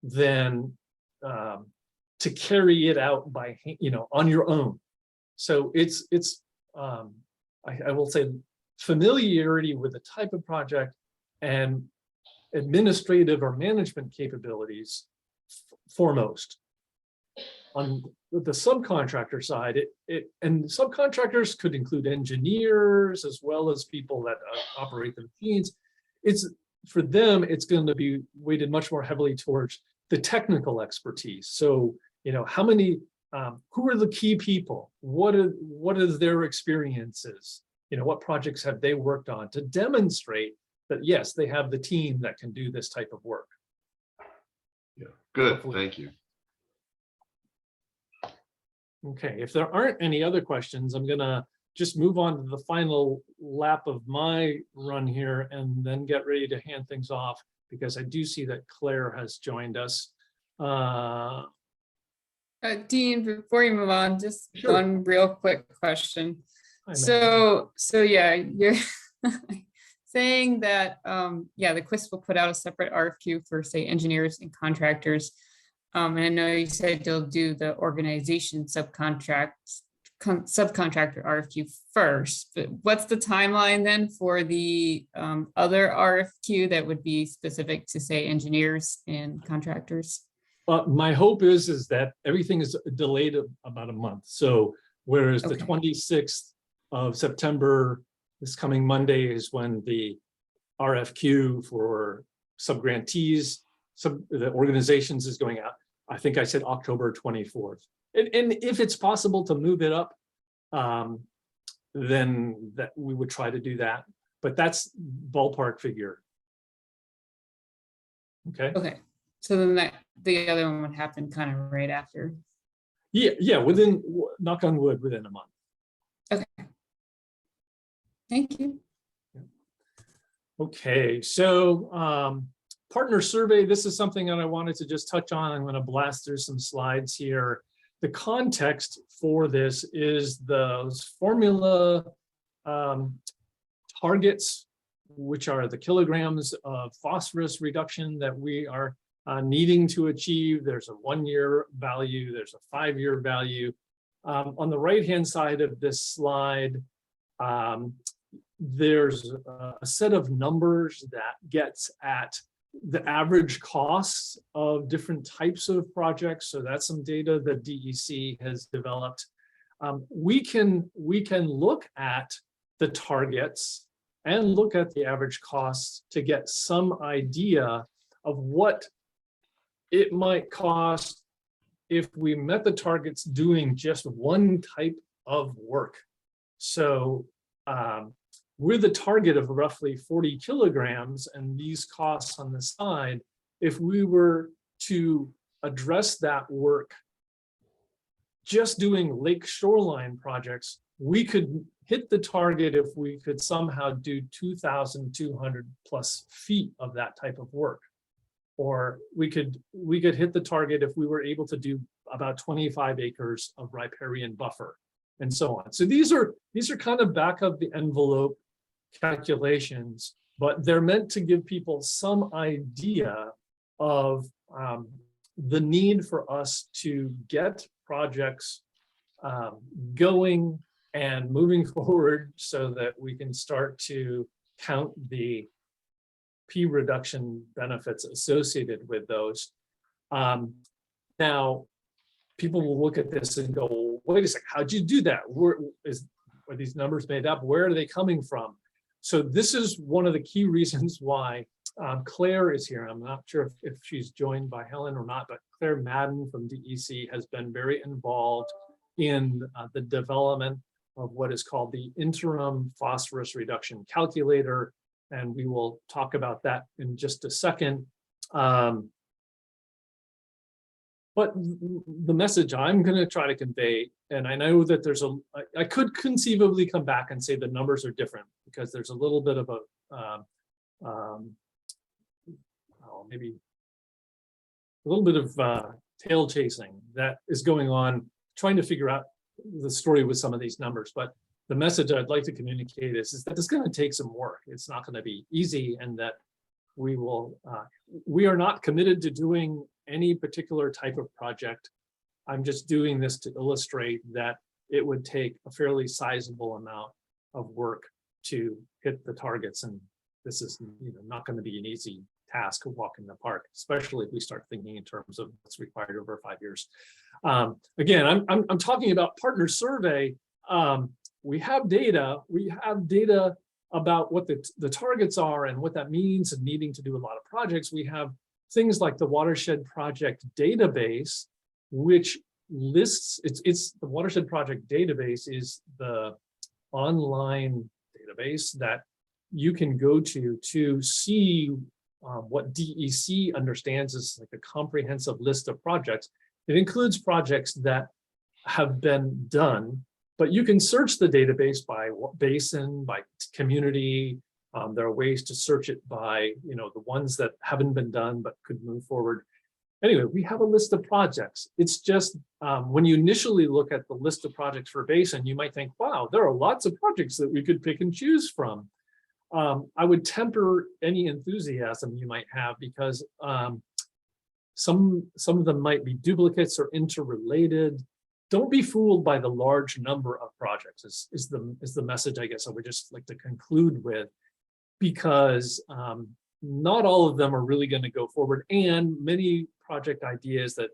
than to carry it out by, on your own. So it's I will say familiarity with the type of project and administrative or management capabilities foremost. On the subcontractor side, and subcontractors could include engineers as well as people that operate the machines. For them, it's going to be weighted much more heavily towards the technical expertise. So, how many, who are the key people? What is their experiences? What projects have they worked on to demonstrate that, yes, they have the team that can do this type of work. Yeah, good, Hopefully. thank you. Okay, if there aren't any other questions, I'm gonna just move on to the final lap of my run here and then get ready to hand things off, because I do see that Claire has joined us. Dean, before you move on, just Sure. one real quick question. Hi, Megan. So yeah, you're saying that, yeah, the QuIS will put out a separate RFQ for, say, engineers and contractors. And I know you said you'll do the organization subcontractor RFQ first, but what's the timeline then for the other RFQ that would be specific to, say, engineers and contractors? My hope is that everything is delayed about a month. So whereas the Okay. 26th of September, this coming Monday, is when the RFQ for subgrantees, the organizations is going out. I think I said October 24th. And if it's possible to move it up, then that we would try to do that. But that's ballpark figure. Okay. Okay, so then the other one would happen kind of right after. Yeah, within, knock on wood, within a month. Thank you. Okay, so partner survey, this is something that I wanted to just touch on. I'm going to blast through some slides here. The context for this is those formula targets, which are the kilograms of phosphorus reduction that we are needing to achieve. There's a 1-year value, there's a 5-year value. On the right-hand side of this slide, there's a set of numbers that gets at the average costs of different types of projects. So that's some data that DEC has developed. We can look at the targets and look at the average costs to get some idea of what it might cost if we met the targets doing just one type of work. So with a target of roughly 40 kilograms and these costs on the side, if we were to address that work just doing lake shoreline projects, we could hit the target if we could somehow do 2,200 plus feet of that type of work. Or we could hit the target if we were able to do about 25 acres of riparian buffer and so on. So these are kind of back of the envelope calculations, but they're meant to give people some idea of the need for us to get projects going and moving forward so that we can start to count the P reduction benefits associated with those. Now, people will look at this and go, wait a second, how'd you do that? Are these numbers made up? Where are they coming from? So this is one of the key reasons why Claire is here. I'm not sure if she's joined by Helen or not, but Claire Madden from DEC has been very involved in the development of what is called the interim phosphorus reduction calculator. And we will talk about that in just a second. But the message I'm going to try to convey, and I know that I could conceivably come back and say the numbers are different because there's a little bit of a, maybe a little bit of tail chasing that is going on, trying to figure out the story with some of these numbers. But the message I'd like to communicate is that it's going to take some work. It's not going to be easy, and that we are not committed to doing any particular type of project. I'm just doing this to illustrate that it would take a fairly sizable amount of work to hit the targets. And this is not going to be an easy task to walk in the park, especially if we start thinking in terms of what's required over 5 years. Again, I'm talking about partner survey. We have data about what the targets are and what that means and needing to do a lot of projects. We have things like the Watershed Project database, which lists, it's the Watershed Project database is the online database that you can go to see what DEC understands as like a comprehensive list of projects. It includes projects that have been done But you can search the database by basin, by community. There are ways to search it by, the ones that haven't been done but could move forward. Anyway, we have a list of projects. It's just when you initially look at the list of projects for basin, you might think, wow, there are lots of projects that we could pick and choose from. I would temper any enthusiasm you might have, because some of them might be duplicates or interrelated. Don't be fooled by the large number of projects is the message I guess I would just like to conclude with, because not all of them are really going to go forward, and many project ideas that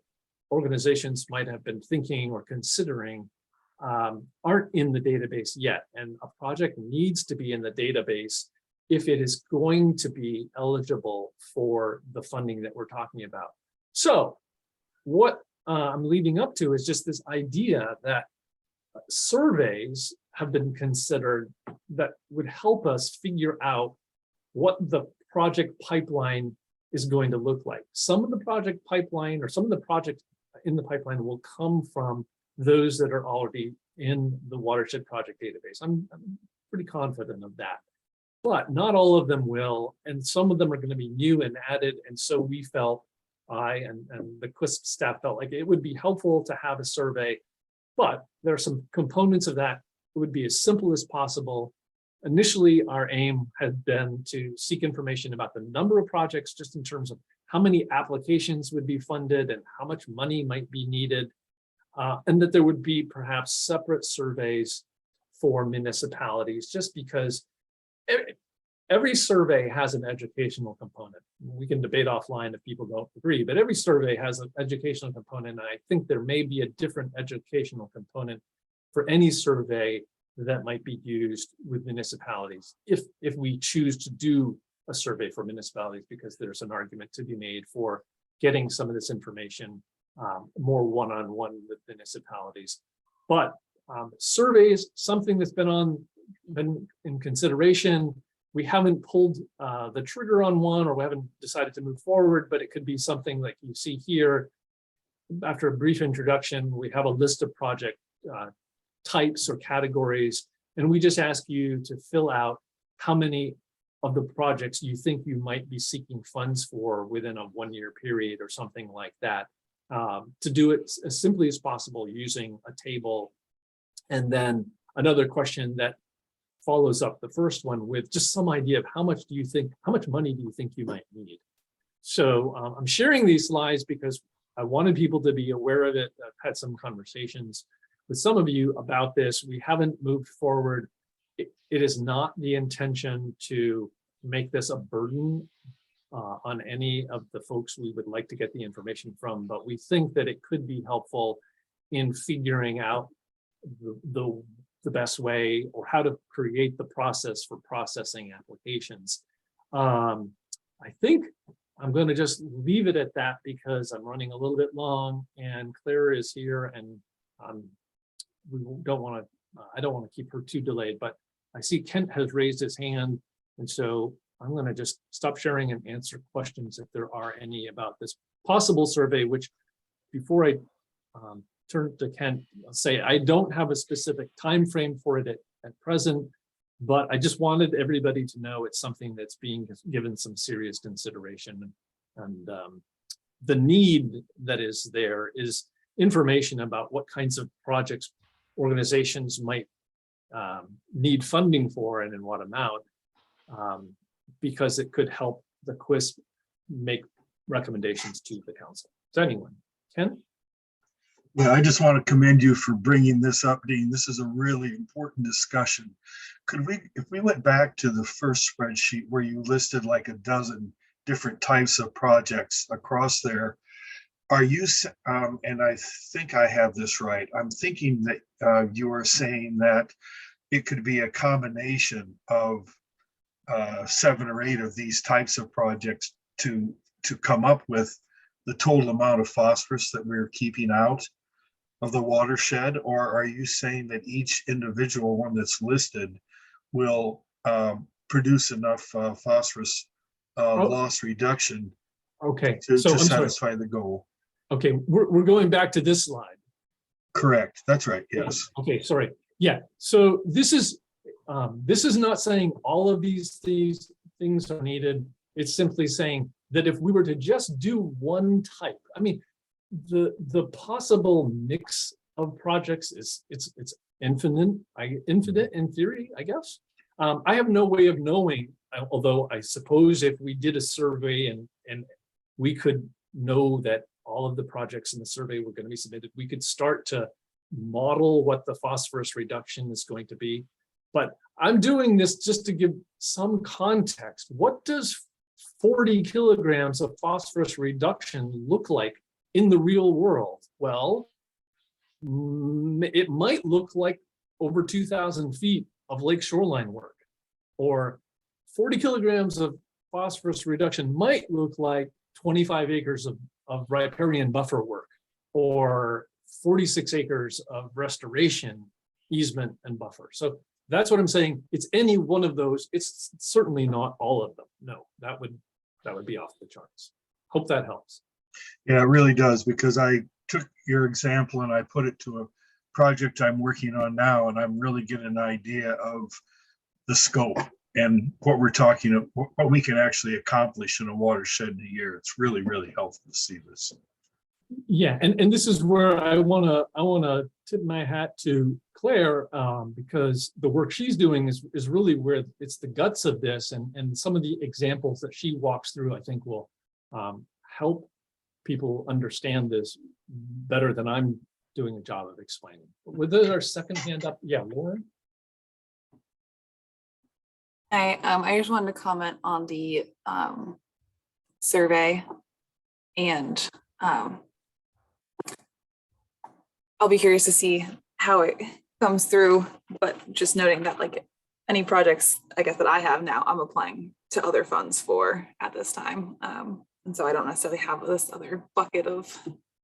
organizations might have been thinking or considering aren't in the database yet. And a project needs to be in the database if it is going to be eligible for the funding that we're talking about. So what I'm leading up to is just this idea that surveys have been considered that would help us figure out what the project pipeline is going to look like. Some of the project pipeline, or some of the projects in the pipeline, will come from those that are already in the watershed project database. I'm pretty confident of that, but not all of them will, and some of them are going to be new and added. And so we felt, I and the QUISP staff felt like it would be helpful to have a survey, but there are some components of that. It would be as simple as possible. Initially, our aim had been to seek information about the number of projects, just in terms of how many applications would be funded and how much money might be needed, and that there would be perhaps separate surveys for municipalities, just because every survey has an educational component. We can debate offline if people don't agree, but every survey has an educational component. And I think there may be a different educational component for any survey that might be used with municipalities, if we choose to do a survey for municipalities, because there's an argument to be made for getting some of this information more one-on-one with municipalities. But surveys, something that's been in consideration. We haven't pulled the trigger on one, or we haven't decided to move forward, but it could be something like you see here. After a brief introduction, we have a list of project types or categories, and we just ask you to fill out how many of the projects you think you might be seeking funds for within a one-year period or something like that, to do it as simply as possible using a table. And then another question that follows up the first one with just some idea of how much money do you think you might need? So I'm sharing these slides because I wanted people to be aware of it. I've had some conversations with some of you about this. We haven't moved forward. It is not the intention to make this a burden on any of the folks we would like to get the information from, but we think that it could be helpful in figuring out the best way, or how to create the process for processing applications. I think I'm going to just leave it at that, because I'm running a little bit long and Claire is here, and we don't want to, I don't want to keep her too delayed, but I see Kent has raised his hand. And so I'm going to just stop sharing and answer questions if there are any about this possible survey, which, before I turn to Kent, I'll say I don't have a specific time frame for it at present, but I just wanted everybody to know it's something that's being given some serious consideration. And the need that is there is information about what kinds of projects organizations might need funding for, and in what amount, because it could help the QUISP make recommendations to the council. So anyone, Ken? Yeah, I just want to commend you for bringing this up, Dean. This is a really important discussion. Could we, if we went back to the first spreadsheet where you listed like a dozen different types of projects across there, are you, and I think I have this right, I'm thinking that you are saying that it could be a combination of 7 or 8 of these types of projects to come up with the total amount of phosphorus that we're keeping out of the watershed? Or are you saying that each individual one that's listed will produce enough phosphorus loss reduction Okay, to so I'm sorry. satisfy the goal? Okay, we're going back to this slide. Correct. That's right. Yes. Okay, sorry. Yeah, so this is not saying all of these things are needed. It's simply saying that if we were to just do one type, I mean, the possible mix of projects is it's infinite in theory, I guess. I have no way of knowing, although I suppose if we did a survey and we could know that all of the projects in the survey were going to be submitted, we could start to model what the phosphorus reduction is going to be. But I'm doing this just to give some context. What does 40 kilograms of phosphorus reduction look like in the real world? Well, it might look like over 2,000 feet of lake shoreline work, or 40 kilograms of phosphorus reduction might look like 25 acres of riparian buffer work, or 46 acres of restoration, easement, and buffer. So that's what I'm saying. It's any one of those. It's certainly not all of them. No, that would be off the charts. Hope that helps. Yeah, it really does, because I took your example and I put it to a project I'm working on now, and I'm really getting an idea of the scope and what we're talking about, what we can actually accomplish in a watershed in a year. It's really, really helpful to see this. Yeah, and this is where I wanna tip my hat to Claire, because the work she's doing is really where it's the guts of this, and some of the examples that she walks through, I think will help people understand this better than I'm doing a job of explaining. With our second hand up, yeah, Lauren. I just wanted to comment on the survey, and I'll be curious to see how it comes through, but just noting that like any projects, I guess, that I have now, I'm applying to other funds for at this time. And so I don't necessarily have this other bucket of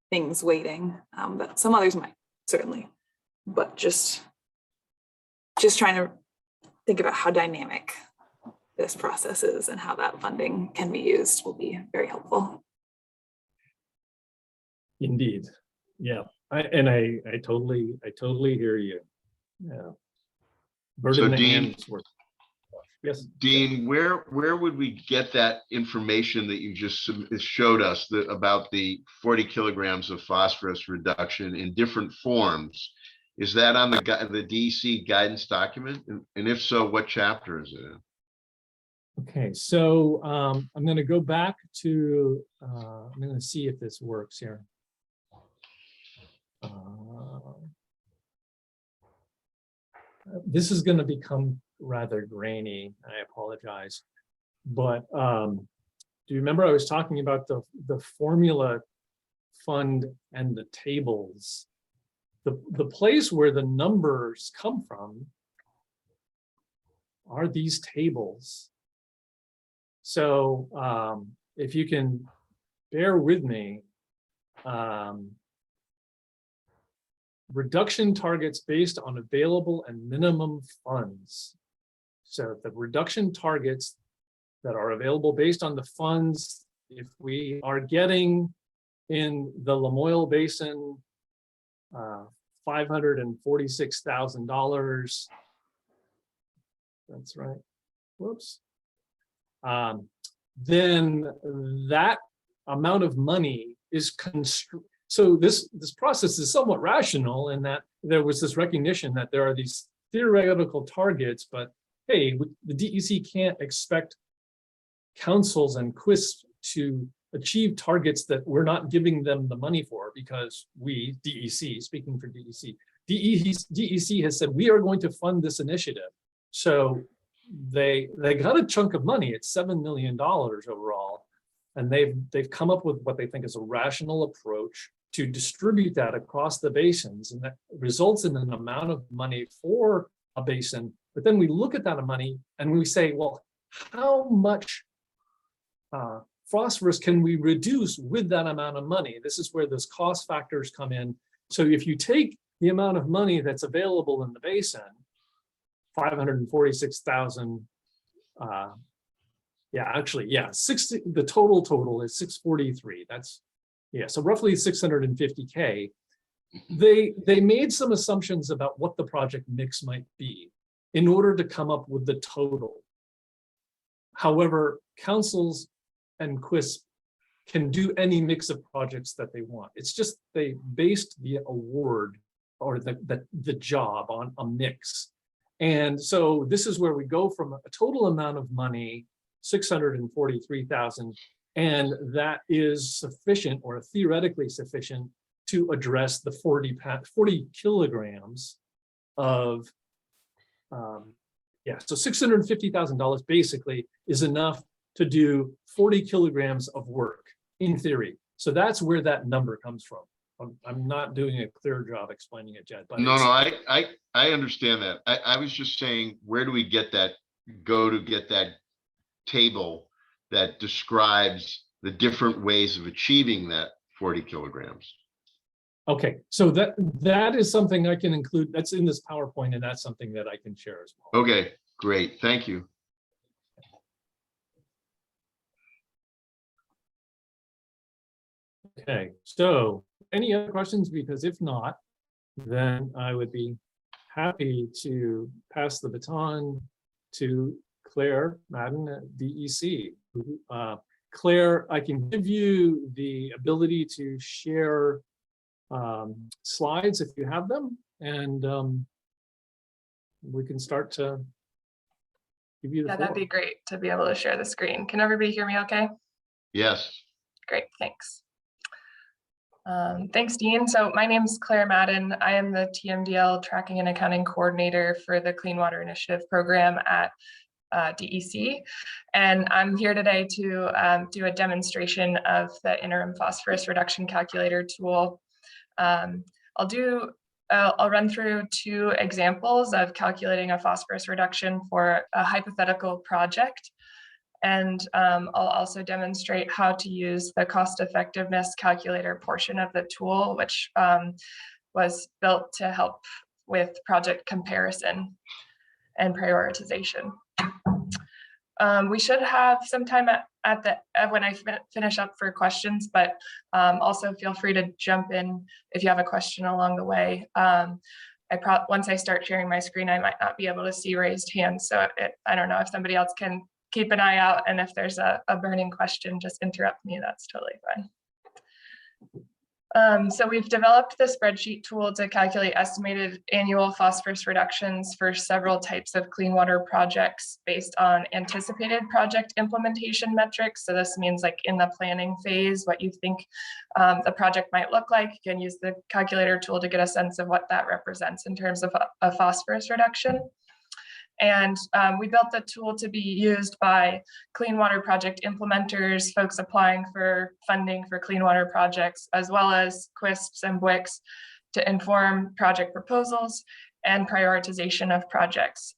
things waiting that some others might, certainly, but just trying to think about how dynamic this process is and how that funding can be used will be very helpful. Indeed, yeah, I totally hear you. Yeah. Bird So in the Dean- hand is worth. Yes, Dean, where would we get that information that you just showed us about the 40 kilograms of phosphorus reduction in different forms? Is that on the DEC guidance document? And if so, what chapter is it in? okay, so I'm going to go back to, I'm going to see if this works here. This is going to become rather grainy. I apologize. But do you remember I was talking about the formula fund and the tables? The place where the numbers come from are these tables. So if you can bear with me, reduction targets based on available and minimum funds. So the reduction targets that are available based on the funds, if we are getting in the Lamoille Basin, $546,000. That's right. Whoops. Then that amount of money is so this process is somewhat rational in that there was this recognition that there are these theoretical targets, but hey, the DEC can't expect councils and QUISP to achieve targets that we're not giving them the money for, because we, DEC, speaking for DEC, DEC has said we are going to fund this initiative. So they got a chunk of money. It's $7 million overall. And they've come up with what they think is a rational approach to distribute that across the basins, and that results in an amount of money for a basin. But then we look at that money and we say, well, how much phosphorus can we reduce with that amount of money? This is where those cost factors come in. So if you take the amount of money that's available in the basin, 546,000, the total is 643. That's, yeah, so roughly 650K. they made some assumptions about what the project mix might be in order to come up with the total. However, councils and QUISP can do any mix of projects that they want. It's just they based the award or the job on a mix. And so this is where we go from a total amount of money, 643,000, and that is sufficient or theoretically sufficient to address the 40 kilograms of, yeah, so $650,000 basically is enough to do 40 kilograms of work in theory. So that's where that number comes from. I'm not doing a clear job explaining it, Jed, but No, it's- no, I understand that. I was just saying, where do we get that, go to get that table that describes the different ways of achieving that 40 kilograms? Okay, so that is something I can include. That's in this PowerPoint, and that's something that I can share as well. Okay, great. Thank you. Okay, so any other questions? Because if not, then I would be happy to pass the baton to Claire Madden at DEC. Claire, I can give you the ability to share slides if you have them, and we can start to give you the Yeah, floor. that'd be great to be able to share the screen. Can everybody hear me okay? Yes. Great, thanks. Thanks, Dean. So my name is Claire Madden. I am the TMDL Tracking and Accounting Coordinator for the Clean Water Initiative program at DEC. And I'm here today to do a demonstration of the interim phosphorus reduction calculator tool. I'll run through two examples of calculating a phosphorus reduction for a hypothetical project. And I'll also demonstrate how to use the cost effectiveness calculator portion of the tool, which was built to help with project comparison and prioritization. We should have some time at the when I finish up for questions, but also feel free to jump in if you have a question along the way. Once I start sharing my screen, I might not be able to see raised hands, so I don't know if somebody else can keep an eye out, and if there's a burning question, just interrupt me. That's totally fine. So we've developed the spreadsheet tool to calculate estimated annual phosphorus reductions for several types of clean water projects based on anticipated project implementation metrics. So this means, like, in the planning phase, what you think the project might look like. You can use the calculator tool to get a sense of what that represents in terms of a phosphorus reduction. And we built the tool to be used by clean water project implementers, folks applying for funding for clean water projects, as well as QUISPs and BWQCs to inform project proposals and prioritization of projects.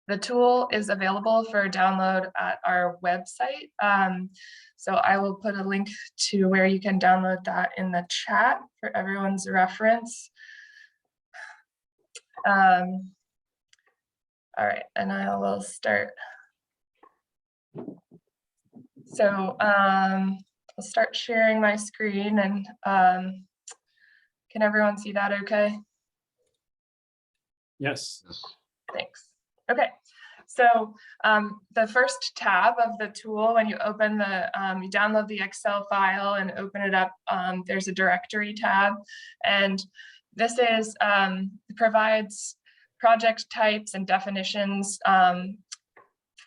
The tool is available for download at our website. So I will put a link to where you can download that in the chat for everyone's reference. All right, and I will start. So I'll start sharing my screen, and can everyone see that okay? Yes. Thanks. Okay, so the first tab of the tool, when you open the, you download the Excel file and open it up, there's a directory tab, and this is provides project types and definitions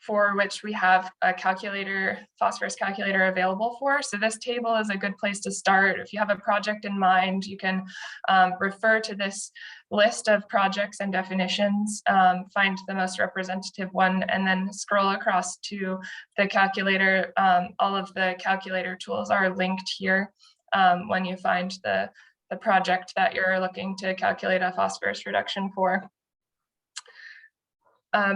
for which we have a calculator, phosphorus calculator available for. So this table is a good place to start. If you have a project in mind, you can refer to this list of projects and definitions, find the most representative one, and then scroll across to the calculator. All of the calculator tools are linked here when you find the project that you're looking to calculate a phosphorus reduction for.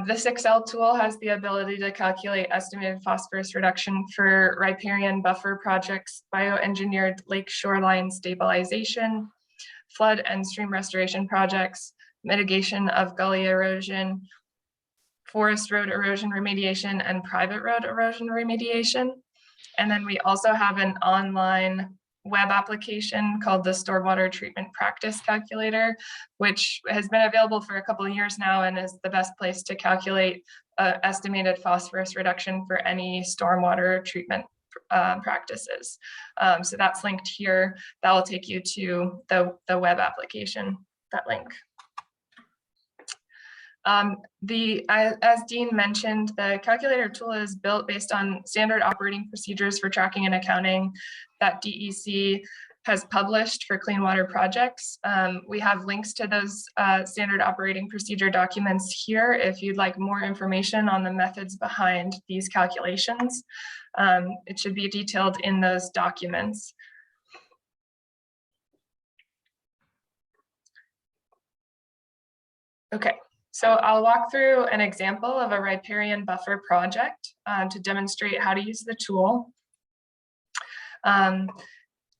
This Excel tool has the ability to calculate estimated phosphorus reduction for riparian buffer projects, bioengineered lake shoreline stabilization, flood and stream restoration projects, mitigation of gully erosion, forest road erosion remediation, and private road erosion remediation. And then we also have an online web application called the Stormwater Treatment Practice Calculator, which has been available for a couple of years now and is the best place to calculate estimated phosphorus reduction for any stormwater treatment practices. So that's linked here. That will take you to the web application, that link. As Dean mentioned, the calculator tool is built based on standard operating procedures for tracking and accounting that DEC has published for clean water projects. We have links to those standard operating procedure documents here if you'd like more information on the methods behind these calculations. It should be detailed in those documents. Okay. So I'll walk through an example of a riparian buffer project to demonstrate how to use the tool.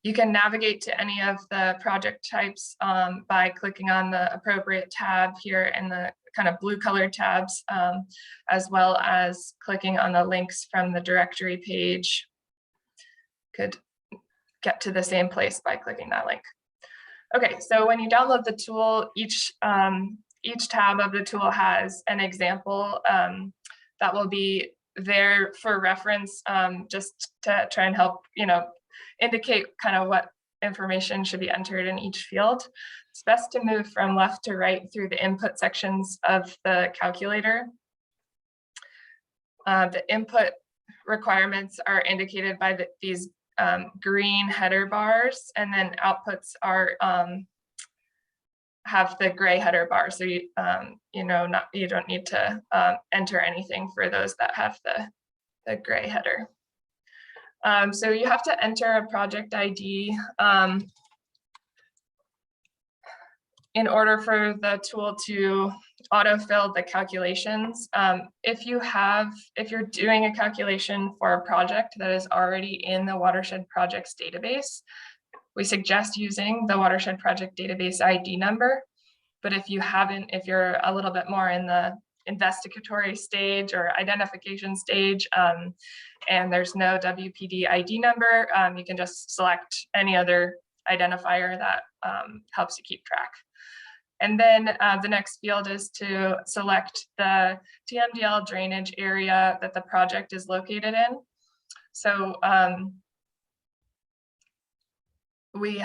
You can navigate to any of the project types by clicking on the appropriate tab here in the kind of blue colored tabs, as well as clicking on the links from the directory page. Could get to the same place by clicking that link. Okay, so when you download the tool, each tab of the tool has an example that will be there for reference, just to try and help, indicate kind of what information should be entered in each field. It's best to move from left to right through the input sections of the calculator. The input requirements are indicated by these green header bars, and then outputs are have the gray header bar. So you don't need to enter anything for those that have the gray header. So you have to enter a project ID in order for the tool to autofill the calculations. If you're doing a calculation for a project that is already in the Watershed Projects database, we suggest using the Watershed Project database ID number. But if you haven't, if you're a little bit more in the investigatory stage or identification stage, and there's no WPD ID number, you can just select any other identifier that helps you keep track. And then the next field is to select the TMDL drainage area that the project is located in. So we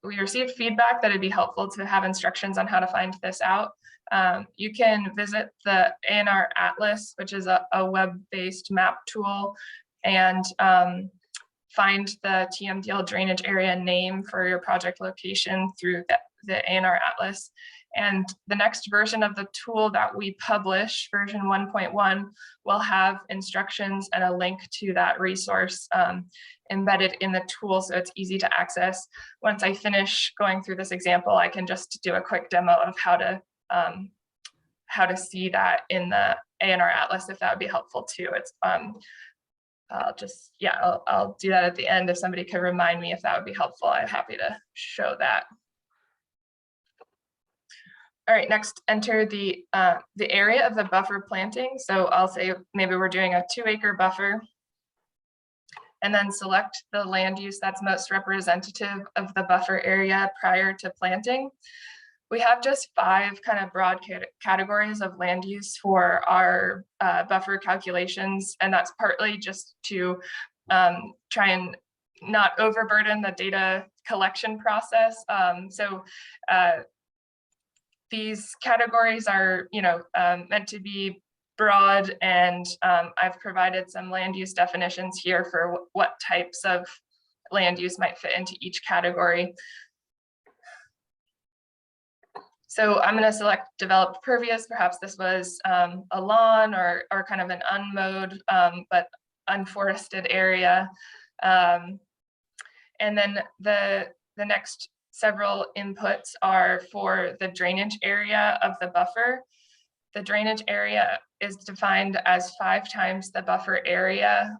received feedback that it'd be helpful to have instructions on how to find this out. You can visit the ANR Atlas, which is a web-based map tool, and find the TMDL drainage area name for your project location through the ANR Atlas. And the next version of the tool that we publish, version 1.1, will have instructions and a link to that resource embedded in the tool, so it's easy to access. Once I finish going through this example, I can just do a quick demo of how to see that in the ANR Atlas, if that would be helpful too. It's I'll do that at the end if somebody could remind me if that would be helpful. I'm happy to show that. All right, next enter the area of the buffer planting. So I'll say maybe we're doing a 2-acre buffer, and then select the land use that's most representative of the buffer area prior to planting. We have just 5 kind of broad categories of land use for our buffer calculations, and that's partly just to try and not overburden the data collection process. These categories are, meant to be broad, and I've provided some land use definitions here for what types of land use might fit into each category. So I'm going to select developed pervious. Perhaps this was a lawn or kind of an unmowed but unforested area. And then the next several inputs are for the drainage area of the buffer. The drainage area is defined as 5 times the buffer area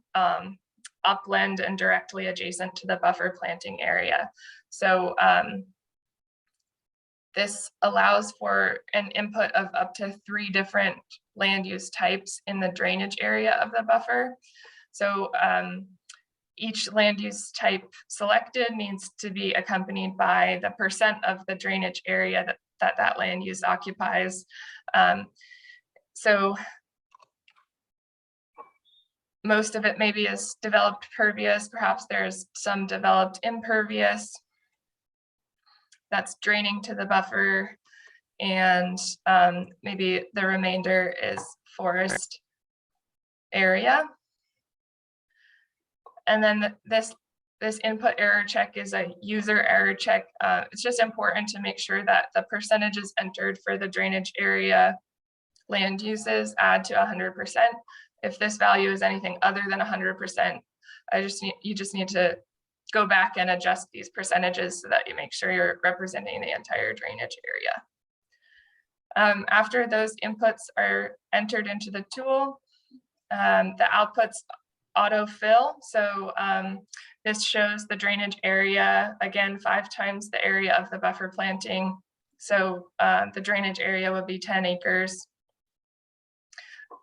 upland and directly adjacent to the buffer planting area. So this allows for an input of up to 3 different land use types in the drainage area of the buffer. So each land use type selected needs to be accompanied by the percent of the drainage area that land use occupies. So most of it maybe is developed pervious, perhaps there's some developed impervious that's draining to the buffer, and maybe the remainder is forest area. And then this input error check is a user error check. It's just important to make sure that the percentages entered for the drainage area land uses add to 100%. If this value is anything other than 100%, you just need to go back and adjust these percentages so that you make sure you're representing the entire drainage area. After those inputs are entered into the tool, the outputs autofill. So this shows the drainage area, again, 5 times the area of the buffer planting. So the drainage area would be 10 acres.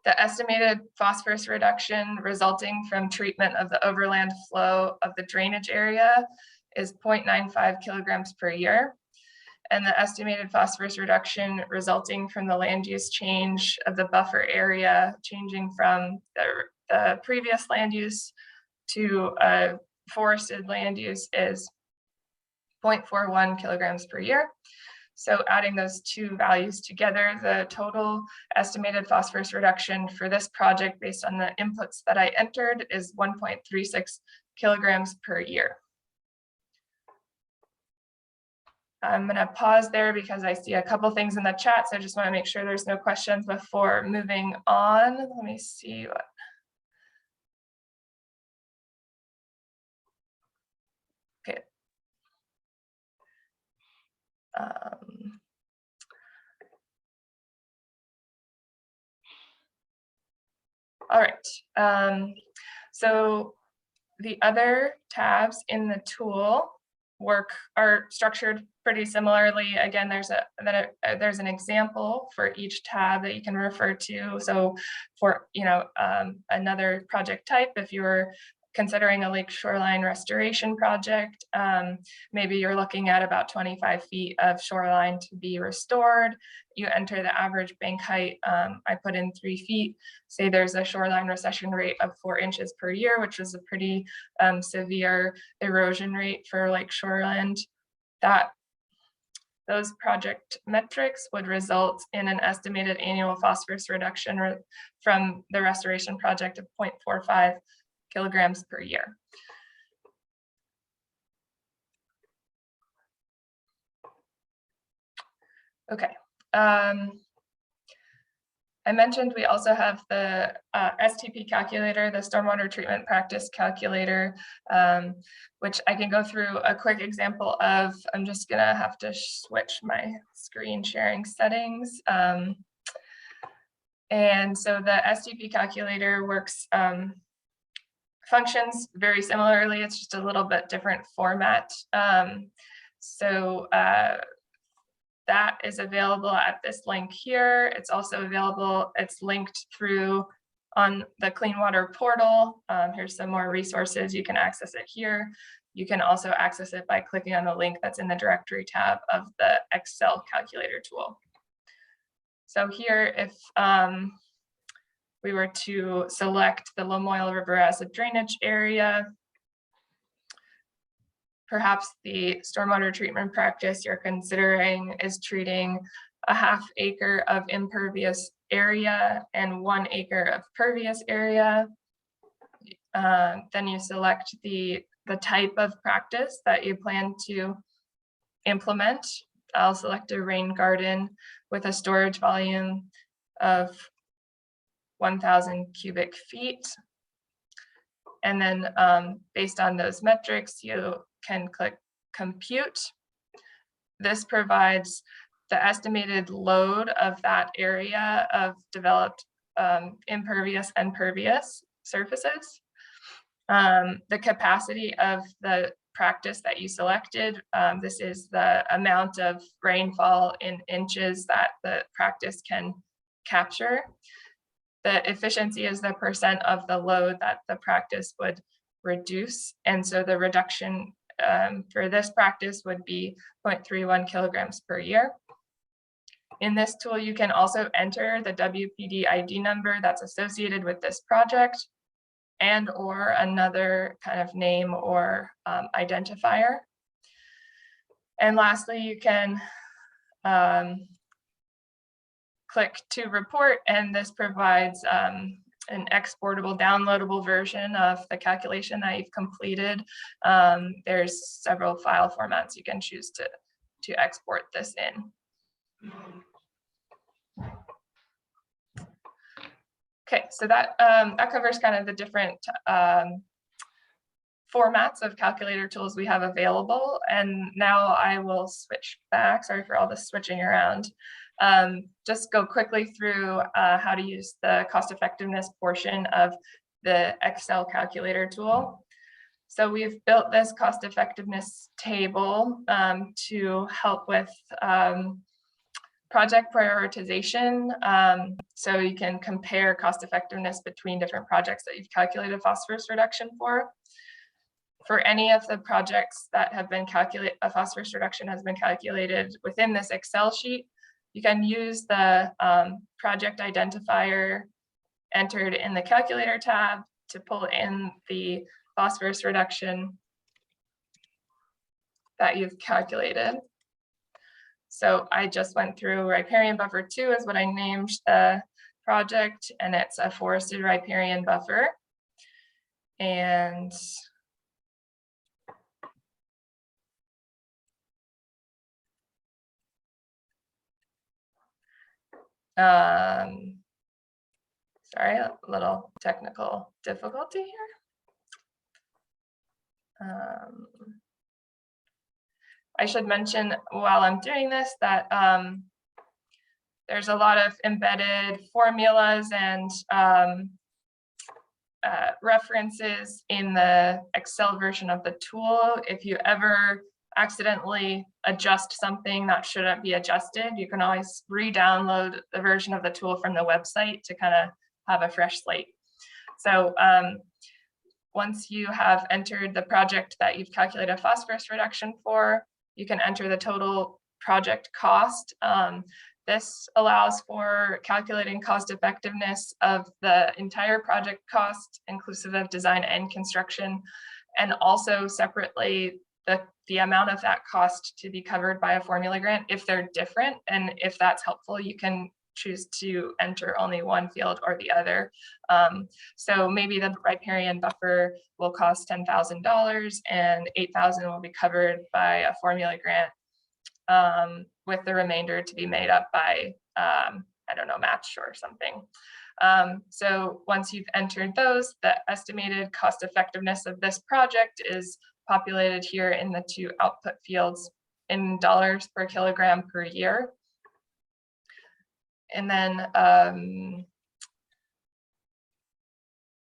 The estimated phosphorus reduction resulting from treatment of the overland flow of the drainage area is 0.95 kilograms per year. And the estimated phosphorus reduction resulting from the land use change of the buffer area, changing from the previous land use to a forested land use, is 0.41 kilograms per year. So adding those two values together, the total estimated phosphorus reduction for this project based on the inputs that I entered is 1.36 kilograms per year. I'm going to pause there because I see a couple things in the chat, so I just want to make sure there's no questions before moving on. Let me see what. Okay. All right. So the other tabs in the tool are structured pretty similarly. Again, there's an example for each tab that you can refer to. So for another project type, if you're considering a lake shoreline restoration project, maybe you're looking at about 25 feet of shoreline to be restored. You enter the average bank height. I put in 3 feet. Say there's a shoreline recession rate of 4 inches per year, which is a pretty severe erosion rate for lake shoreland. Those project metrics would result in an estimated annual phosphorus reduction from the restoration project of 0.45 kilograms per year. Okay. I mentioned we also have the STP calculator, the stormwater treatment practice calculator, which I can go through a quick example of. I'm just gonna have to switch my screen sharing settings. And so the STP calculator works, functions very similarly. It's just a little bit different format. That is available at this link here. It's also available, it's linked through on the Clean Water portal. Here's some more resources. You can access it here. You can also access it by clicking on the link that's in the directory tab of the Excel calculator tool. So here, if we were to select the Lamoille River as a drainage area, perhaps the stormwater treatment practice you're considering is treating a ½ acre of impervious area and 1 acre of pervious area. Then you select the type of practice that you plan to implement. I'll select a rain garden with a storage volume of 1,000 cubic feet. And then based on those metrics, you can click compute. This provides the estimated load of that area of developed impervious and pervious surfaces. The capacity of the practice that you selected. This is the amount of rainfall in inches that the practice can capture. The efficiency is the percent of the load that the practice would reduce. And so the reduction for this practice would be 0.31 kilograms per year. In this tool, you can also enter the WPD ID number that's associated with this project and or another kind of name or identifier. And lastly, you can click to report, and this provides an exportable, downloadable version of the calculation that you've completed. There's several file formats you can choose to export this in. Okay, so that covers kind of the different formats of calculator tools we have available. And now I will switch back. Sorry for all the switching around. Just go quickly through how to use the cost effectiveness portion of the Excel calculator tool. So we've built this cost effectiveness table to help with project prioritization. So you can compare cost effectiveness between different projects that you've calculated phosphorus reduction for. For any of the projects that have been calculated, a phosphorus reduction has been calculated within this Excel sheet, you can use the project identifier entered in the calculator tab to pull in the phosphorus reduction that you've calculated. So I just went through riparian buffer 2 is what I named the project, and it's a forested riparian buffer. And sorry, a little technical difficulty here. I should mention while I'm doing this that there's a lot of embedded formulas and references in the Excel version of the tool. If you ever accidentally adjust something that shouldn't be adjusted, you can always re-download the version of the tool from the website to kind of have a fresh slate. So once you have entered the project that you've calculated phosphorus reduction for, you can enter the total project cost. This allows for calculating cost effectiveness of the entire project cost, inclusive of design and construction, and also separately the amount of that cost to be covered by a formula grant if they're different. And if that's helpful, you can choose to enter only one field or the other. So maybe the riparian buffer will cost $10,000 and $8,000 will be covered by a formula grant, with the remainder to be made up by, I don't know, match or something. So once you've entered those, the estimated cost effectiveness of this project is populated here in the two output fields in dollars per kilogram per year. And then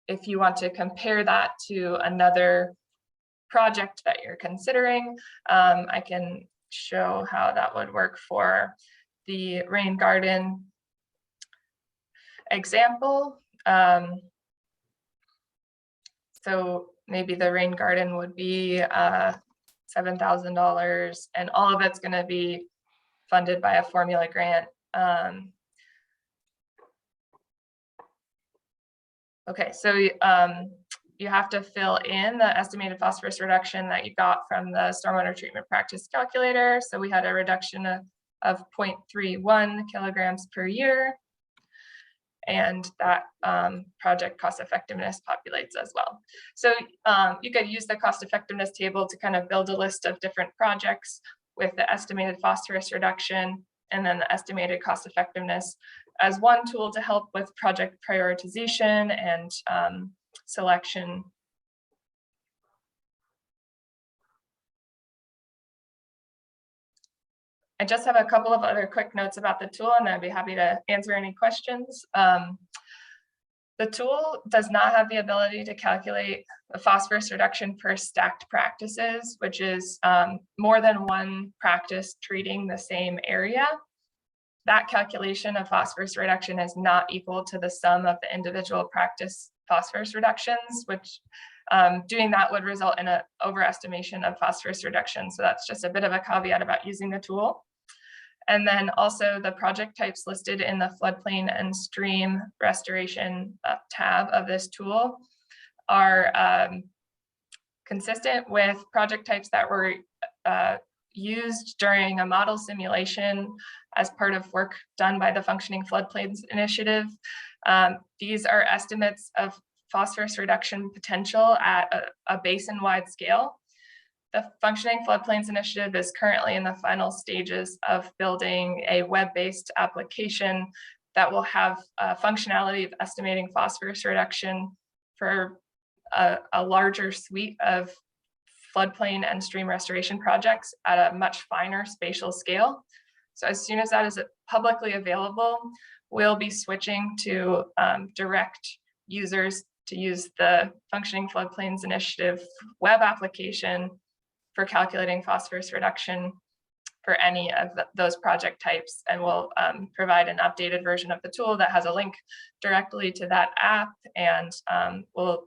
if you want to compare that to another project that you're considering, I can show how that would work for the rain garden example. So maybe the rain garden would be $7,000, and all of it's going to be funded by a formula grant. Okay, so you have to fill in the estimated phosphorus reduction that you got from the stormwater treatment practice calculator. So we had a reduction of 0.31 kilograms per year. And that project cost effectiveness populates as well. So you could use the cost effectiveness table to kind of build a list of different projects with the estimated phosphorus reduction and then the estimated cost effectiveness as one tool to help with project prioritization and selection. I just have a couple of other quick notes about the tool, and I'd be happy to answer any questions. The tool does not have the ability to calculate the phosphorus reduction per stacked practices, which is more than one practice treating the same area. That calculation of phosphorus reduction is not equal to the sum of the individual practice phosphorus reductions, which Doing that would result in an overestimation of phosphorus reduction. So that's just a bit of a caveat about using the tool. And then also the project types listed in the floodplain and stream restoration tab of this tool are consistent with project types that were used during a model simulation as part of work done by the Functioning Floodplains Initiative. These are estimates of phosphorus reduction potential at a basin-wide scale. The Functioning Floodplains Initiative is currently in the final stages of building a web-based application that will have functionality of estimating phosphorus reduction for a larger suite of floodplain and stream restoration projects at a much finer spatial scale. So as soon as that is publicly available, we'll be switching to direct users to use the Functioning Floodplains Initiative web application for calculating phosphorus reduction for any of those project types. And we'll provide an updated version of the tool that has a link directly to that app, and we'll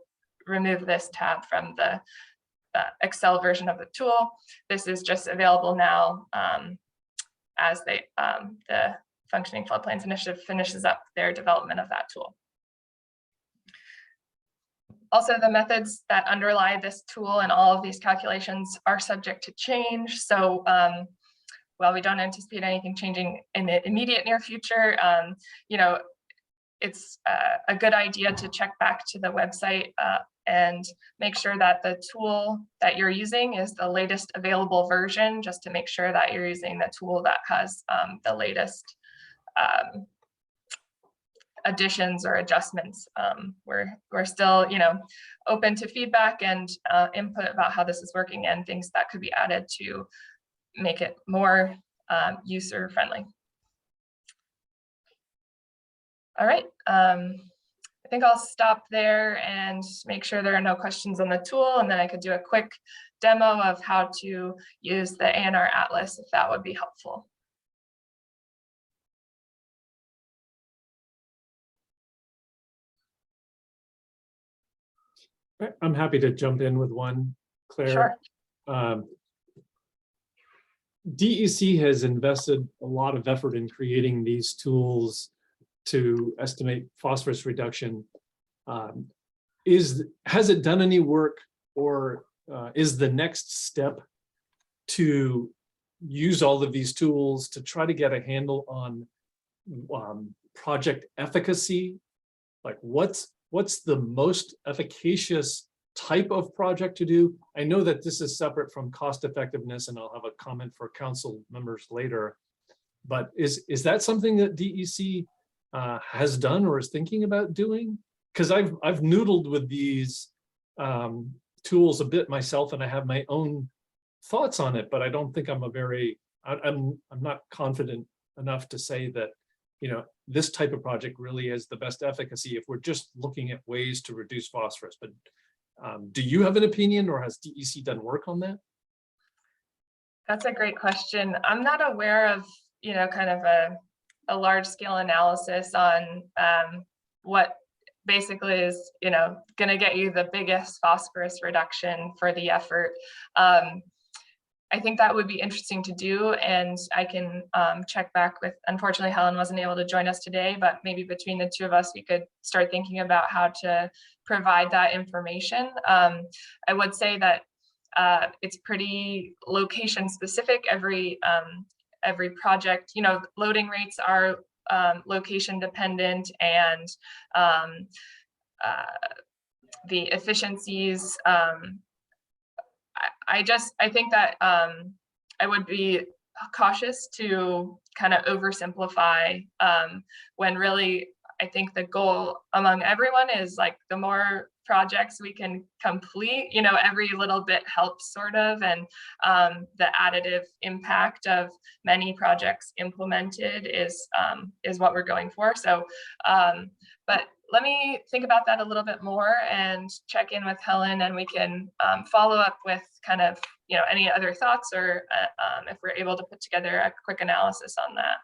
remove this tab from the Excel version of the tool. This is just available now as the Functioning Floodplains Initiative finishes up their development of that tool. Also, the methods that underlie this tool and all of these calculations are subject to change. So while we don't anticipate anything changing in the immediate near future, you know, it's a good idea to check back to the website and make sure that the tool that you're using is the latest available version, just to make sure that you're using the tool that has the latest additions or adjustments. We're still, you know, open to feedback and input about how this is working and things that could be added to make it more user friendly. All right, I think I'll stop there and make sure there are no questions on the tool, and then I could do a quick demo of how to use the ANR Atlas if that would be helpful. I'm happy to jump in with one, Claire. Sure. DEC has invested a lot of effort in creating these tools to estimate phosphorus reduction. Has it done any work, or is the next step to use all of these tools to try to get a handle on project efficacy? Like what's the most efficacious type of project to do? I know that this is separate from cost effectiveness, and I'll have a comment for council members later, but is that something that DEC has done or is thinking about doing? Because I've noodled with these tools a bit myself, and I have my own thoughts on it, but I don't think I'm not confident enough to say that, you know, this type of project really is the best efficacy if we're just looking at ways to reduce phosphorus. But do you have an opinion, or has DEC done work on that? That's a great question. I'm not aware of, you know, kind of a large scale analysis on what basically is, you know, going to get you the biggest phosphorus reduction for the effort. I think that would be interesting to do, and I can check back with, unfortunately, Helen wasn't able to join us today, but maybe between the two of us, we could start thinking about how to provide that information. I would say that it's pretty location specific. Every project, you know, loading rates are location dependent, and the efficiencies, I think that I would be cautious to kind of oversimplify when really I think the goal among everyone is like the more projects we can complete, you know, every little bit helps sort of, and the additive impact of many projects implemented is what we're going for. So, but let me think about that a little bit more and check in with Helen, and we can follow up with kind of, you know, any other thoughts, or if we're able to put together a quick analysis on that.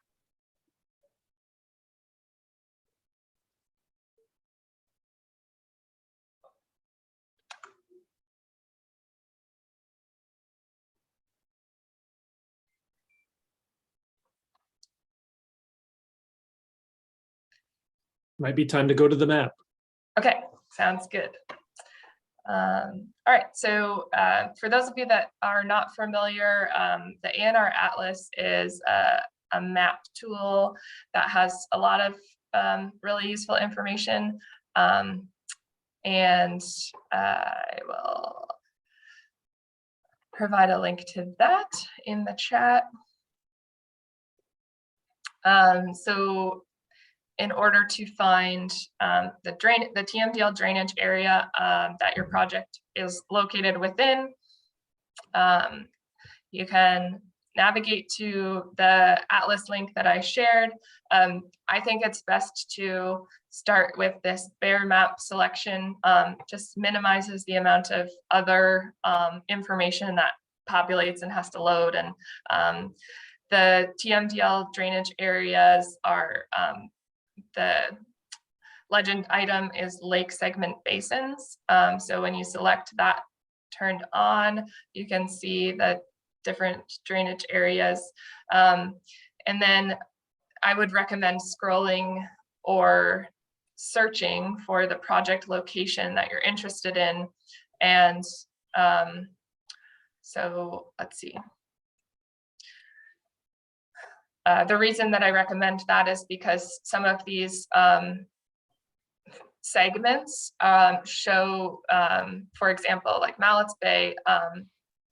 Might be time to go to the map. Okay, sounds good. All right, so for those of you that are not familiar, the ANR Atlas is a map tool that has a lot of really useful information. And I will provide a link to that in the chat. So in order to find the TMDL drainage area that your project is located within, you can navigate to the Atlas link that I shared. I think it's best to start with this bare map selection. Just minimizes the amount of other information that populates and has to load. And the TMDL drainage areas are, the legend item is lake segment basins. So when you select that turned on, you can see the different drainage areas. And then I would recommend scrolling or searching for the project location that you're interested in. And so let's see. The reason that I recommend that is because some of these segments show, for example, like Mallett's Bay,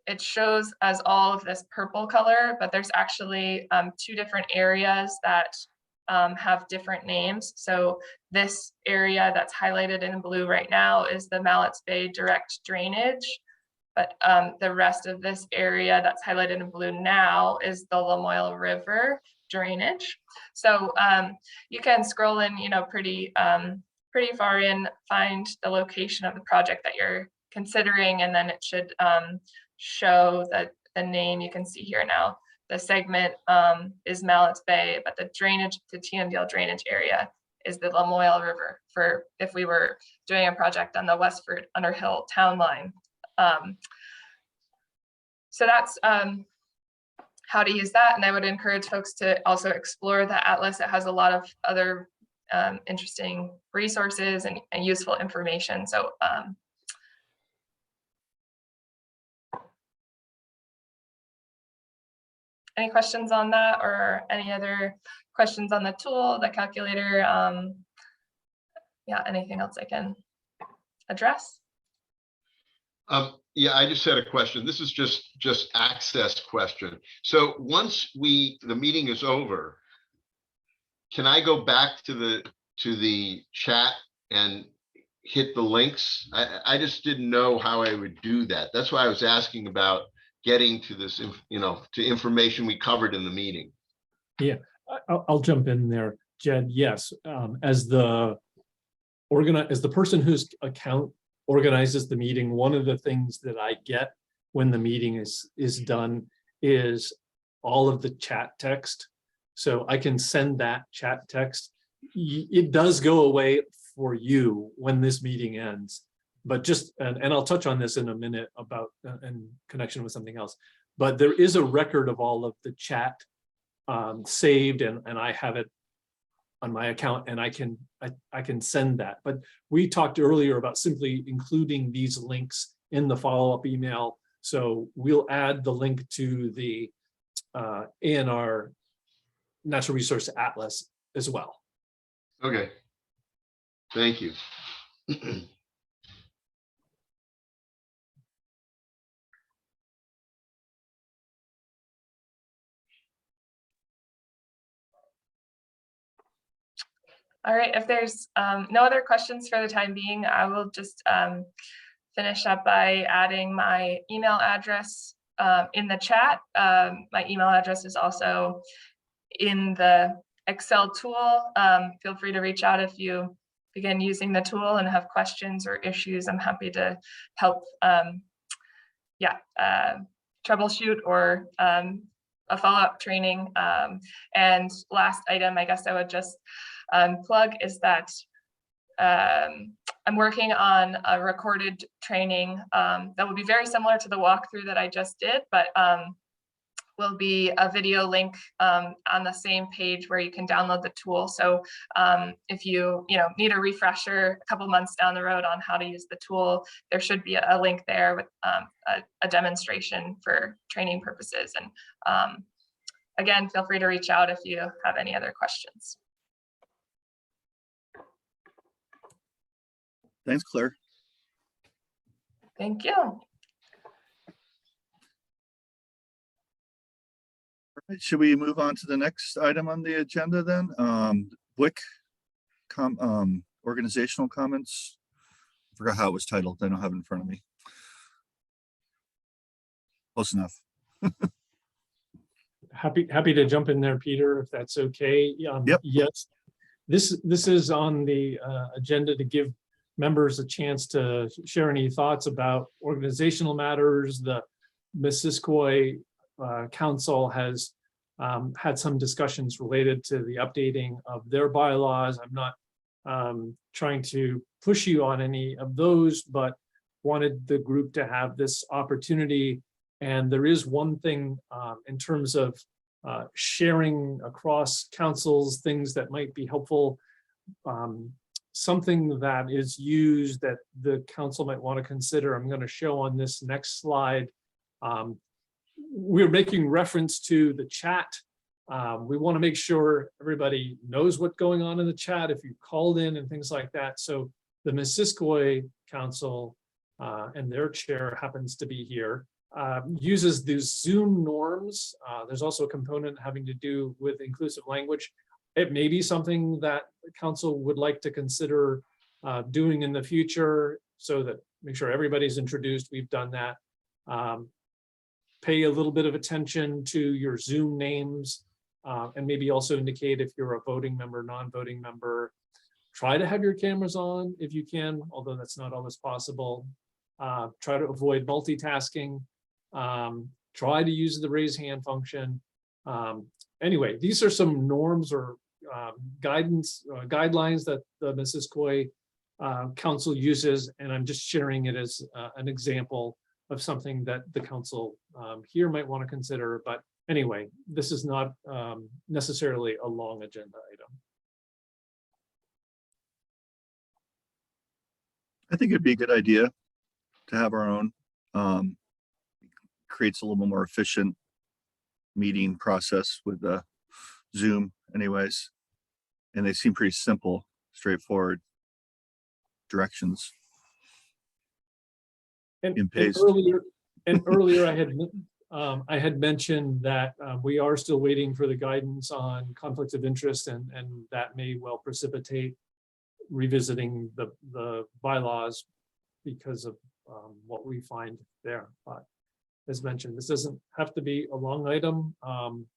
it shows as all of this purple color, but there's actually 2 different areas that have different names. So this area that's highlighted in blue right now is the Mallett's Bay direct drainage. But the rest of this area that's highlighted in blue now is the Lamoille River drainage. So you can scroll in, pretty far in, find the location of the project that you're considering, and then it should show that the name you can see here now. The segment is Mallett's Bay, but the drainage, the TMDL drainage area is the Lamoille River, for if we were doing a project on the Westford Underhill town line. So that's how to use that. And I would encourage folks to also explore the Atlas. It has a lot of other interesting resources and useful information. So any questions on that, or any other questions on the tool, the calculator? Yeah, anything else I can address? Yeah, I just had a question. This is just access question. So once the meeting is over, can I go back to the chat and hit the links? I just didn't know how I would do that. That's why I was asking about getting to this, to information we covered in the meeting. Yeah, I'll jump in there, Jed. Yes, as the person whose account organizes the meeting, one of the things that I get when the meeting is done is all of the chat text. So I can send that chat text. It does go away for you when this meeting ends, but and I'll touch on this in a minute about in connection with something else, but there is a record of all of the chat saved, and I have it on my account, and I can send that. But we talked earlier about simply including these links in the follow-up email. So we'll add the link to the ANR Natural Resource Atlas as well. Okay, thank you. All right, if there's no other questions for the time being, I will just finish up by adding my email address in the chat. My email address is also in the Excel tool. Feel free to reach out if you begin using the tool and have questions or issues. I'm happy to help troubleshoot or a follow-up training. And last item, I guess I would just plug is that I'm working on a recorded training that will be very similar to the walkthrough that I just did, but will be a video link on the same page where you can download the tool. So if you need a refresher a couple months down the road on how to use the tool, there should be a link there with a demonstration for training purposes. And again, feel free to reach out if you have any other questions. Thanks, Claire. Thank you. All right, should we move on to the next item on the agenda then? BWQC organizational comments. I forgot how it was titled. I don't have it in front of me. Close enough. Happy to jump in there, Peter, if that's okay. Yep. Yes, this is on the agenda to give members a chance to share any thoughts about organizational matters. The Missisquoi Council has had some discussions related to the updating of their bylaws. I'm not trying to push you on any of those, but wanted the group to have this opportunity. And there is one thing in terms of sharing across councils, things that might be helpful. Something that is used that the council might want to consider, I'm going to show on this next slide. We're making reference to the chat. We want to make sure everybody knows what's going on in the chat if you called in and things like that. So the Missisquoi Council and their chair happens to be here, uses these Zoom norms. There's also a component having to do with inclusive language. It may be something that the council would like to consider doing in the future so that make sure everybody's introduced. We've done that. Pay a little bit of attention to your Zoom names and maybe also indicate if you're a voting member, non-voting member. Try to have your cameras on if you can, although that's not always possible. Try to avoid multitasking. Try to use the raise hand function. Anyway, these are some norms or guidelines that the Missisquoi Council uses, and I'm just sharing it as an example of something that the council here might want to consider. But anyway, this is not necessarily a long agenda item. I think it'd be a good idea to have our own. Creates a little more efficient meeting process with Zoom anyways. And they seem pretty simple, straightforward directions. And in paste. earlier I had mentioned that we are still waiting for the guidance on conflicts of interest, and that may well precipitate revisiting the bylaws because of what we find there. But as mentioned, this doesn't have to be a long item.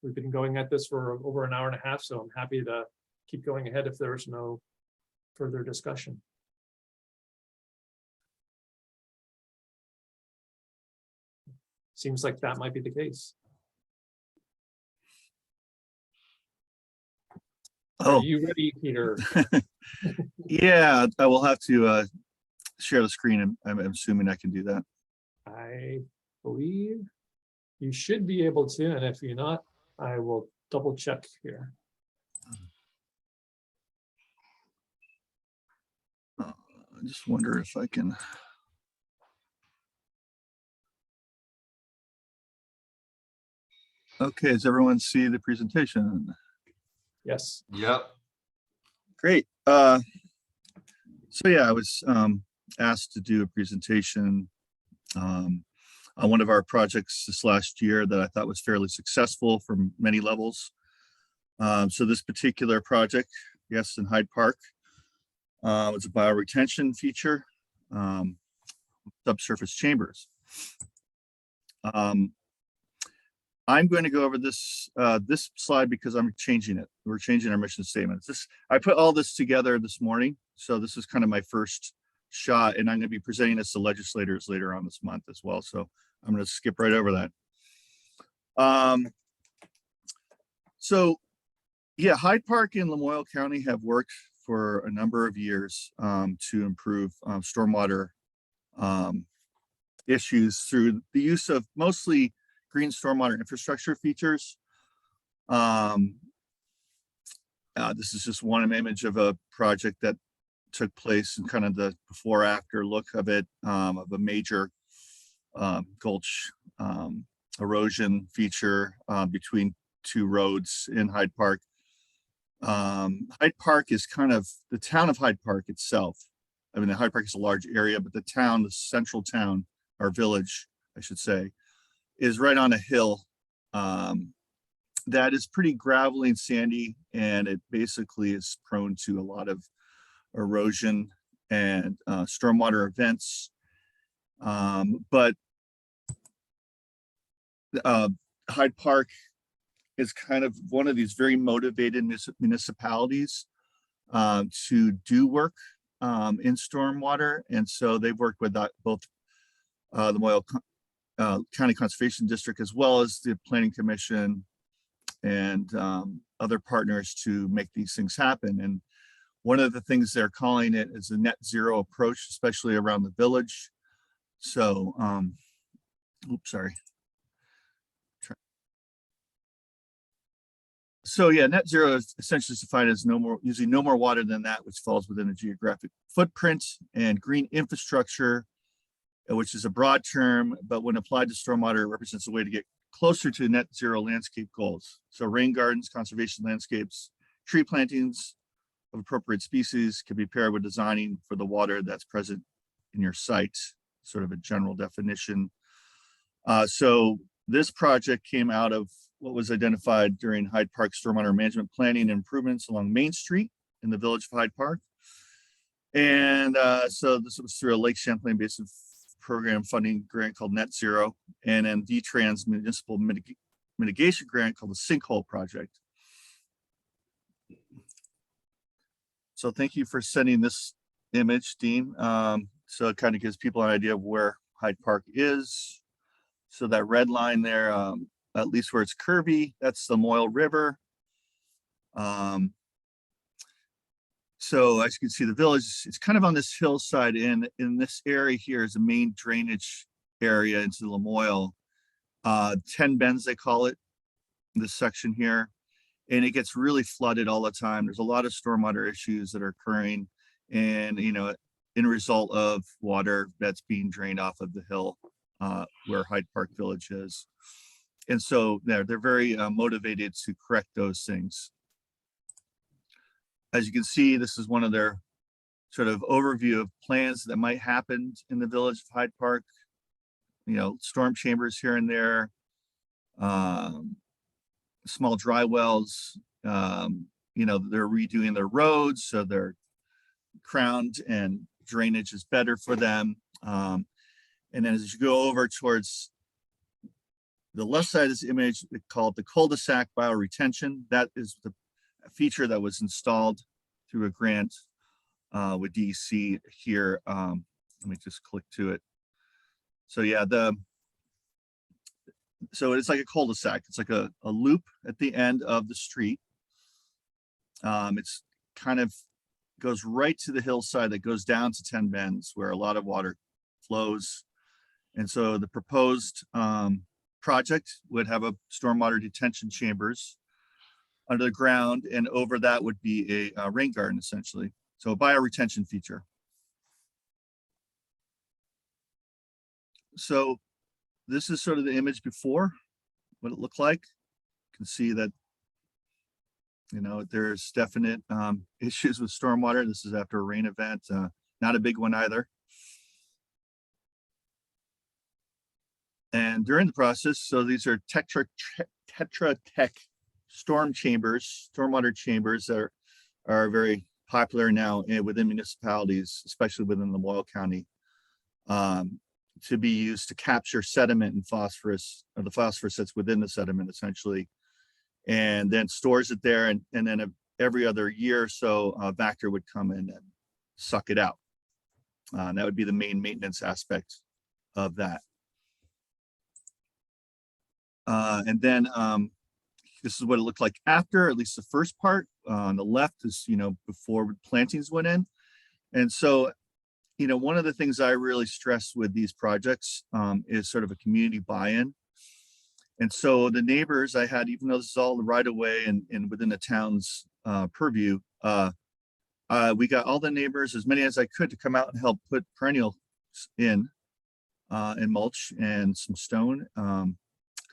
We've been going at this for over an hour and a half, so I'm happy to keep going ahead if there's no further discussion. Seems like that might be the case. Oh, Are you ready, Peter? yeah, I will have to share the screen, and I'm assuming I can do that. I believe you should be able to, and if you're not, I will double check here. I just wonder if I can. Okay, does everyone see the presentation? Yes. Yep. Great. So yeah, I was asked to do a presentation on one of our projects this last year that I thought was fairly successful from many levels. So this particular project, yes, in Hyde Park, it's a bioretention feature, subsurface chambers. I'm going to go over this this slide because I'm changing it. We're changing our mission statement. I put all this together this morning, so this is kind of my first shot, and I'm going to be presenting this to legislators later on this month as well. So I'm going to skip right over that. So yeah, Hyde Park and Lamoille County have worked for a number of years to improve stormwater issues through the use of mostly green stormwater infrastructure features. This is just one image of a project that took place and kind of the before after look of it, of a major gulch erosion feature between two roads in Hyde Park. Hyde Park is kind of the town of Hyde Park itself. I mean, the Hyde Park is a large area, but the town, the central town, or village, I should say, is right on a hill that is pretty gravelly and sandy, and it basically is prone to a lot of erosion and stormwater events. But Hyde Park is kind of one of these very motivated municipalities to do work in stormwater. And so they've worked with both the Lamoille County Conservation District, as well as the Planning Commission and other partners to make these things happen. And one of the things they're calling it is a net zero approach, especially around the village. So, oops, sorry. So yeah, net zero is essentially defined as using no more water than that which falls within a geographic footprint, and green infrastructure, which is a broad term, but when applied to stormwater, it represents a way to get closer to net zero landscape goals. So rain gardens, conservation landscapes, tree plantings of appropriate species can be paired with designing for the water that's present in your site, sort of a general definition. So this project came out of what was identified during Hyde Park stormwater management planning and improvements along Main Street in the village of Hyde Park. And so this was through a Lake Champlain Basin program funding grant called Net Zero, and then VTrans municipal mitigation grant called the Sinkhole Project. So thank you for sending this image, Dean. So it kind of gives people an idea of where Hyde Park is. So that red line there, at least where it's curvy, that's the Lamoille River. So as you can see, the village, it's kind of on this hillside, and in this area here is the main drainage area into Lamoille. 10 Bends, they call it, this section here. And it gets really flooded all the time. There's a lot of stormwater issues that are occurring, and, you know, in result of water that's being drained off of the hill where Hyde Park Village is. And so they're very motivated to correct those things. As you can see, this is one of their sort of overview of plans that might happen in the village of Hyde Park. You know, storm chambers here and there, small dry wells. You know, they're redoing their roads, so their crowned and drainage is better for them. And then as you go over towards the left side of this image, they call it the cul-de-sac bioretention. That is the feature that was installed through a grant with DEC here. Let me just click to it. So yeah, so it's like a cul-de-sac. It's like a loop at the end of the street. It's kind of goes right to the hillside that goes down to 10 Bends, where a lot of water flows. And so the proposed project would have a stormwater detention chambers under the ground, and over that would be a rain garden, essentially. So a bioretention feature. So this is sort of the image before, what it looked like. You can see that, you know, there's definite issues with stormwater. This is after a rain event, not a big one either. And during the process, so these are Tetra Tech storm chambers, stormwater chambers that are very popular now within municipalities, especially within Lamoille County, to be used to capture sediment and phosphorus, or the phosphorus that's within the sediment, essentially, and then stores it there. And then every other year or so, a Vector would come in and suck it out. And that would be the main maintenance aspect of that. And then this is what it looked like after, at least the first part. On the left is, you know, before plantings went in. And so, you know, one of the things I really stress with these projects is sort of a community buy-in. And so the neighbors I had, even though this is all the right of way and within the town's purview, we got all the neighbors, as many as I could, to come out and help put perennials in and mulch and some stone,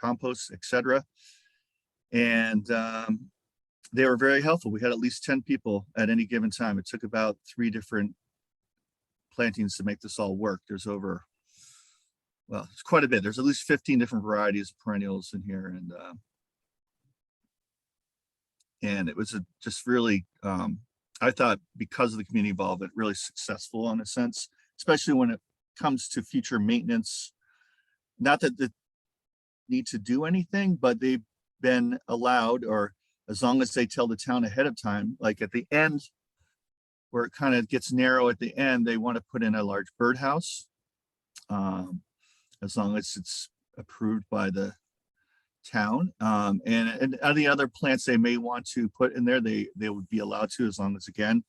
compost, etc. And they were very helpful. We had at least 10 people at any given time. It took about 3 different plantings to make this all work. There's over, well, it's quite a bit. There's at least 15 different varieties of perennials in here. And it was just really, I thought, because of the community involvement, really successful in a sense, especially when it comes to future maintenance. Not that they need to do anything, but they've been allowed, or as long as they tell the town ahead of time, like at the end, where it kind of gets narrow at the end, they want to put in a large birdhouse. As long as it's approved by the town. And any other plants they may want to put in there, they would be allowed to, as long as, again,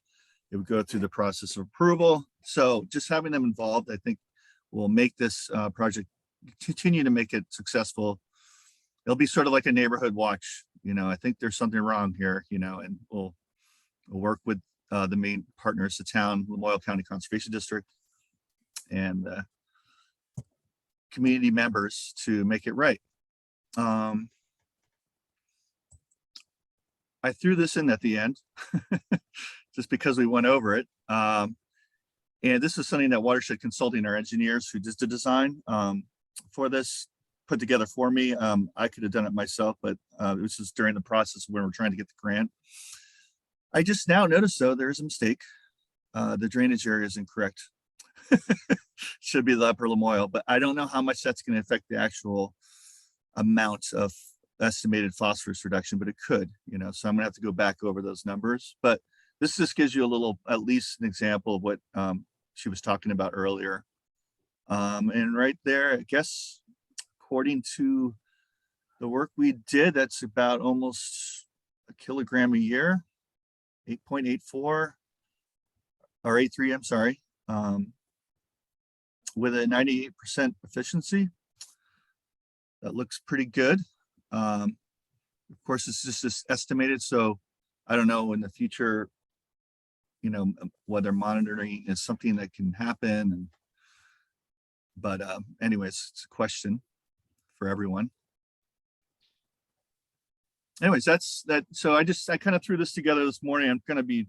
it would go through the process of approval. So just having them involved, I think, will make this project, continue to make it successful. It'll be sort of like a neighborhood watch. I think there's something wrong here, and we'll work with the main partners, the town, Lamoille County Conservation District, and community members to make it right. I threw this in at the end just because we went over it. And this is something that Watershed Consulting, our engineers who did the design for this, put together for me. I could have done it myself, but it was just during the process when we're trying to get the grant. I just now noticed, though, there's a mistake. The drainage area is incorrect. Should be the upper Lamoille, but I don't know how much that's going to affect the actual amount of estimated phosphorus reduction, but it could, so I'm gonna have to go back over those numbers. But this just gives you a little, at least an example of what she was talking about earlier. And right there, I guess, according to the work we did, that's about almost a kilogram a year, 8.84 or 83, I'm sorry, with a 98% efficiency. That looks pretty good. Of course, it's just estimated, so I don't know in the future, whether monitoring is something that can happen. But anyways, it's a question for everyone. Anyways, that's that. So I kind of threw this together this morning. I'm going to be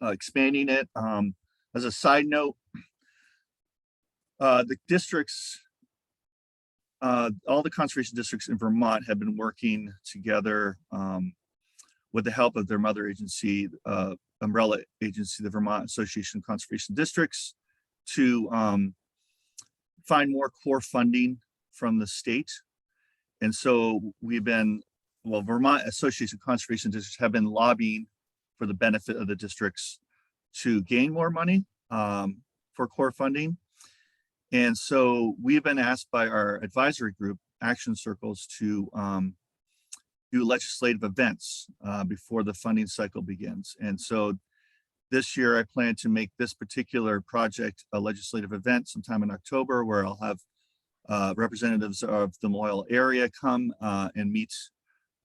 expanding it. As a side note, the districts, all the conservation districts in Vermont have been working together with the help of their mother agency, umbrella agency, the Vermont Association of Conservation Districts, to find more core funding from the state. And so Vermont Association of Conservation Districts have been lobbying for the benefit of the districts to gain more money for core funding. And so we've been asked by our advisory group, Action Circles, to do legislative events before the funding cycle begins. And so this year I plan to make this particular project a legislative event sometime in October, where I'll have representatives of the Lamoille area come and meet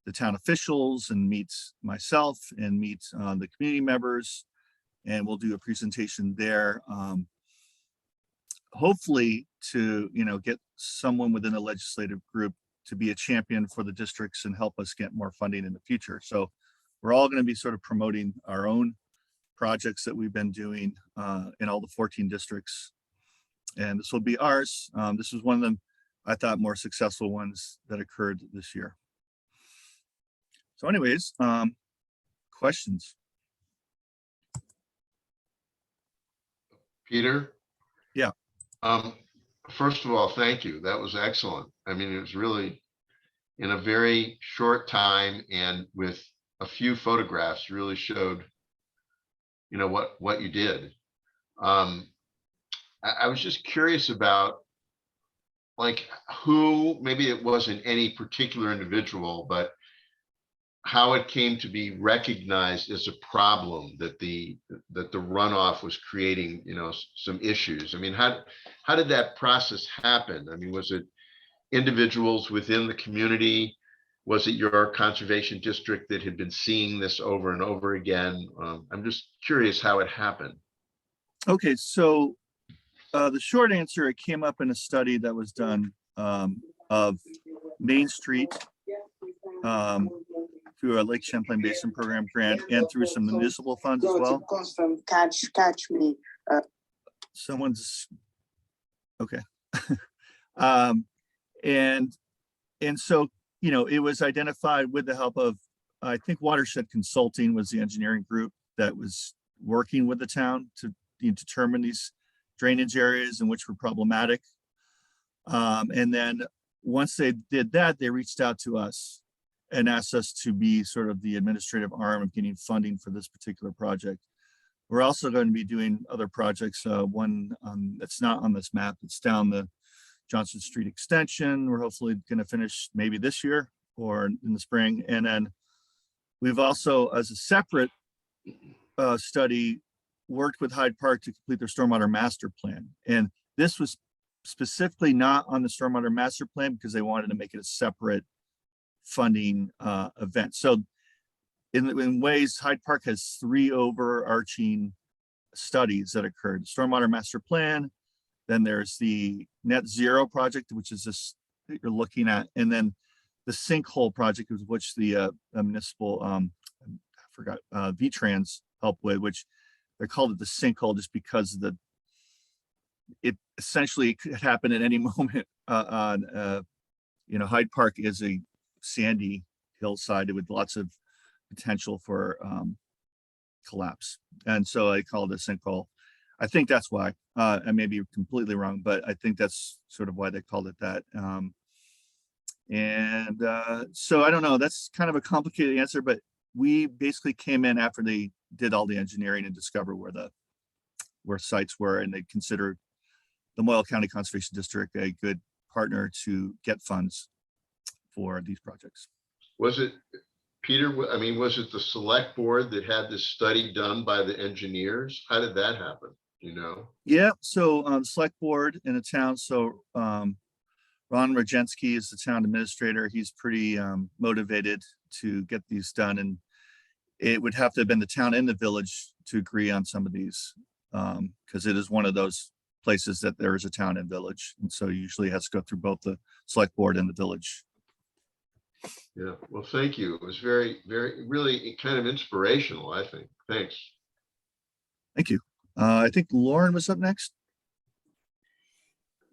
the town officials and meet myself and meet the community members. And we'll do a presentation there. Hopefully to, get someone within the legislative group to be a champion for the districts and help us get more funding in the future. So we're all going to be sort of promoting our own projects that we've been doing in all the 14 districts. And this will be ours. This was one of them, I thought, more successful ones that occurred this year. So anyways, questions? Peter? Yeah. First of all, thank you. That was excellent. I mean, it was really in a very short time and with a few photographs really showed, what you did. I was just curious about, like, who, maybe it wasn't any particular individual, but how it came to be recognized as a problem that the runoff was creating, some issues. I mean, how did that process happen? I mean, was it individuals within the community? Was it your conservation district that had been seeing this over and over again? I'm just curious how it happened. Okay, so the short answer, it came up in a study that was done of Main Street through a Lake Champlain Basin Program grant and through some municipal funds as well. Catch me. Someone's okay. And so, you know, it was identified with the help of, I think Watershed Consulting was the engineering group that was working with the town to determine these drainage areas and which were problematic. And then once they did that, they reached out to us and asked us to be sort of the administrative arm of getting funding for this particular project. We're also going to be doing other projects. One that's not on this map, it's down the Johnson Street extension. We're hopefully going to finish maybe this year or in the spring. And then we've also, as a separate study, worked with Hyde Park to complete their stormwater master plan. And this was specifically not on the stormwater master plan because they wanted to make it a separate funding event. So in ways, Hyde Park has three overarching studies that occurred: stormwater master plan, then there's the net zero project, which is this that you're looking at, and then the sinkhole project, which the municipal I forgot V-Trans helped with, which they called it the sinkhole just because it essentially could happen at any moment you know, Hyde Park is a sandy hillside with lots of potential for collapse. And so I called it a sinkhole. I think that's why. I may be completely wrong, but I think that's sort of why they called it that. So I don't know, that's kind of a complicated answer, but we basically came in after they did all the engineering and discovered where sites were, and they considered the Moyle County Conservation District a good partner to get funds for these projects. Was it, Peter, I mean, was it the select board that had this study done by the engineers? How did that happen? You know? Yeah, so select board in the town. So Ron Rajensky is the town administrator. He's pretty motivated to get these done, and it would have to have been the town and the village to agree on some of these, because it is one of those places that there is a town and village, and so usually it has to go through both the select board and the village. Yeah, well, thank you. It was very, really kind of inspirational, I think. Thanks. Thank you. I think Lauren was up next.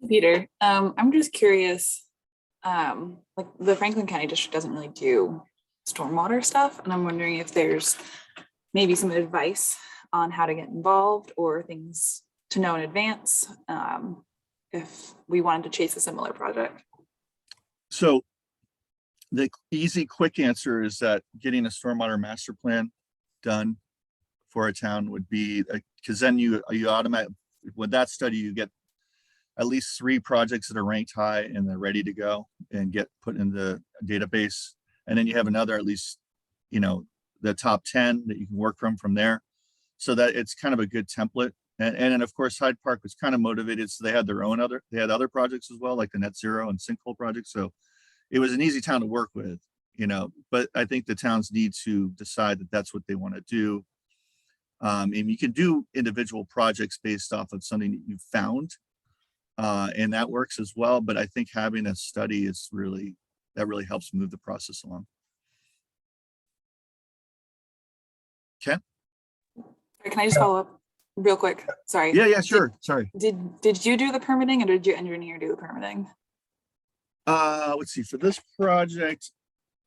Peter, I'm just curious, like the Franklin County District doesn't really do stormwater stuff, and I'm wondering if there's maybe some advice on how to get involved or things to know in advance if we wanted to chase a similar project. So the easy, quick answer is that getting a stormwater master plan done for a town would be, because then you automatic with that study, you get at least 3 projects that are ranked high and they're ready to go and get put in the database. And then you have another, at least, you know, the top 10 that you can work from there. So that it's kind of a good template. And then of course, Hyde Park was kind of motivated. So they had their own other projects as well, like the net zero and sinkhole project. So it was an easy town to work with, you know, but I think the towns need to decide that that's what they want to do. And you can do individual projects based off of something that you found, and that works as well. But I think having a study is really helps move the process along. Okay. Can I just follow up real quick? Sorry. Yeah, sure. Sorry. Did you do the permitting or did your engineer do the permitting? Let's see, for this project,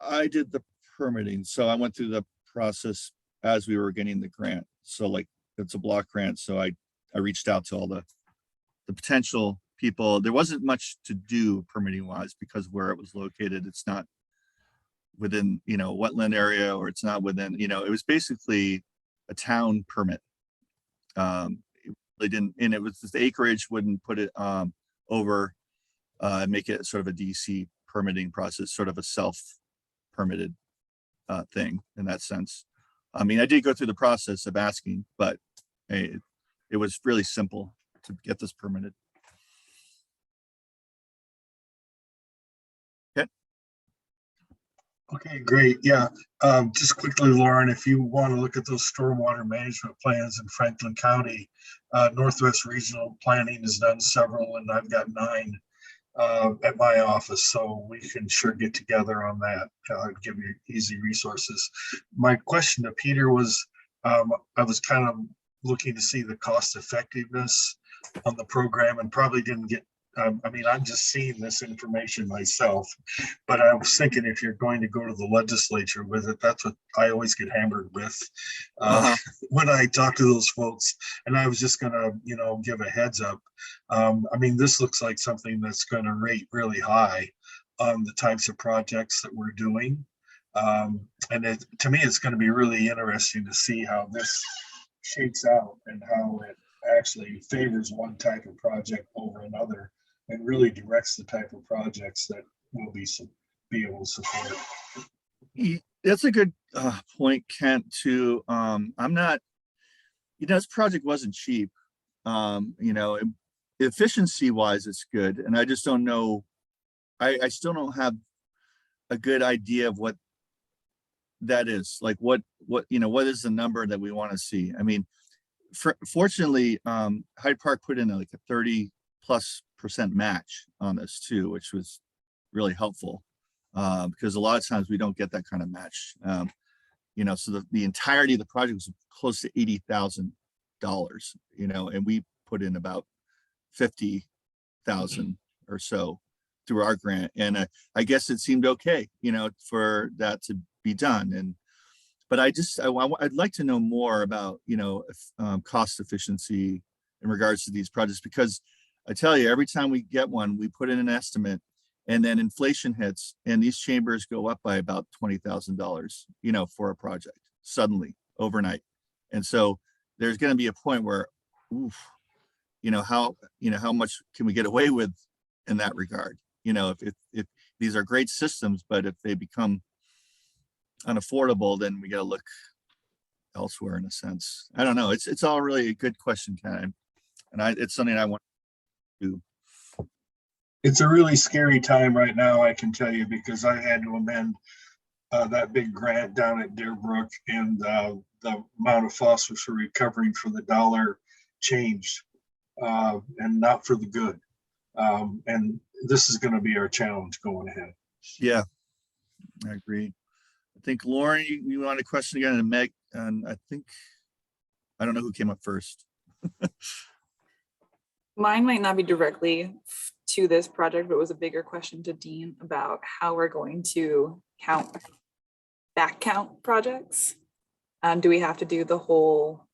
I did the permitting. So I went through the process as we were getting the grant. So like, it's a block grant. So I reached out to all the potential people. There wasn't much to do permitting wise because where it was located, it's not within, you know, wetland area, or it's not within, you know, it was basically a town permit. They didn't, and it was the acreage wouldn't put it over, make it sort of a DC permitting process, sort of a self-permitted thing in that sense. I mean, I did go through the process of asking, but it was really simple to get this permitted. Okay, great. Yeah. Just quickly, Lauren, if you want to look at those stormwater management plans in Franklin County, Northwest Regional Planning has done several, and I've got 9 at my office, so we can sure get together on that. Give you easy resources. My question to Peter was, I was kind of looking to see the cost effectiveness on the program and probably didn't get, I mean, I'm just seeing this information myself, but I was thinking if you're going to go to the legislature with it, that's what I always get hammered with when I talk to those folks. And I was just gonna, give a heads up. I mean, this looks like something that's gonna rate really high on the types of projects that we're doing. And to me, it's gonna be really interesting to see how this shakes out and how it actually favors one type of project over another and really directs the type of projects that will be able to support. That's a good point, Kent, too. I'm not, this project wasn't cheap. Efficiency wise, it's good. And I just don't know, I still don't have a good idea of what that is. Like what is the number that we want to see? I mean, fortunately, Hyde Park put in like a 30+% match on this too, which was really helpful because a lot of times we don't get that kind of match. So the entirety of the project was close to $80,000, and we put in about 50,000 or so through our grant. And I guess it seemed okay, for that to be done. But I'd like to know more about, cost efficiency in regards to these projects, because I tell you, every time we get one, we put in an estimate and then inflation hits and these chambers go up by about $20,000, for a project suddenly overnight. And so there's going to be a point where, how much can we get away with in that regard? If these are great systems, but if they become unaffordable, then we got to look elsewhere in a sense. I don't know. It's all really a good question, Ken. And it's something I want to do. It's a really scary time right now, I can tell you, because I had to amend that big grant down at Deerbrook, and the amount of phosphorus we're recovering for the dollar changed, and not for the good. And this is going to be our challenge going ahead. Yeah, I agree. I think Lauren, you want a question again, and Meg, and I don't know who came up first. Mine might not be directly to this project, but it was a bigger question to Dean about how we're going to back count projects. Do we have to do the whole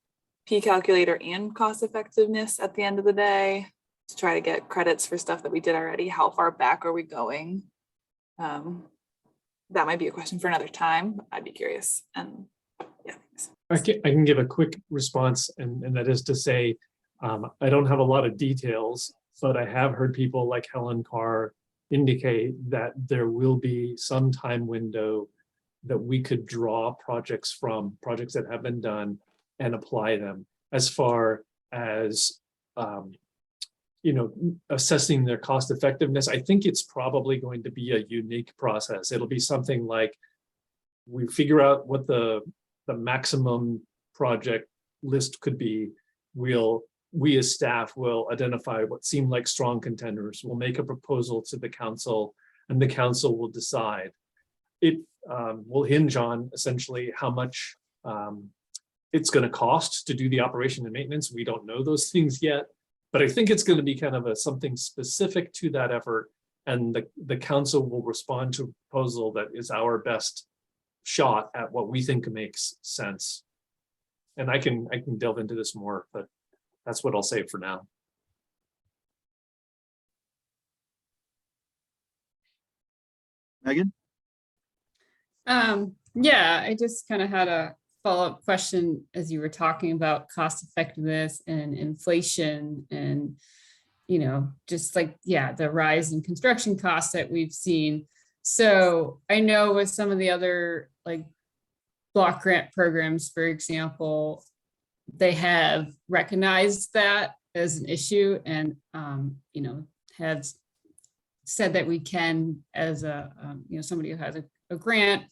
P calculator and cost effectiveness at the end of the day to try to get credits for stuff that we did already? How far back are we going? That might be a question for another time. I'd be curious. And yeah, thanks. I can give a quick response, and that is to say, I don't have a lot of details, but I have heard people like Helen Carr indicate that there will be some time window that we could draw projects from, projects that have been done, and apply them as far as assessing their cost effectiveness. I think it's probably going to be a unique process. It'll be something like we figure out what the maximum project list could be. We as staff will identify what seem like strong contenders. We'll make a proposal to the council, and the council will decide. It will hinge on essentially how much it's going to cost to do the operation and maintenance. We don't know those things yet, but I think it's going to be kind of something specific to that effort, and the council will respond to a proposal that is our best shot at what we think makes sense. And I can delve into this more, but that's what I'll say for now. Megan? Yeah, I just kind of had a follow-up question as you were talking about cost effectiveness and inflation and, just like, the rise in construction costs that we've seen. So I know with some of the other like block grant programs, for example, they have recognized that as an issue and, have said that we can, as a, somebody who has a a grant,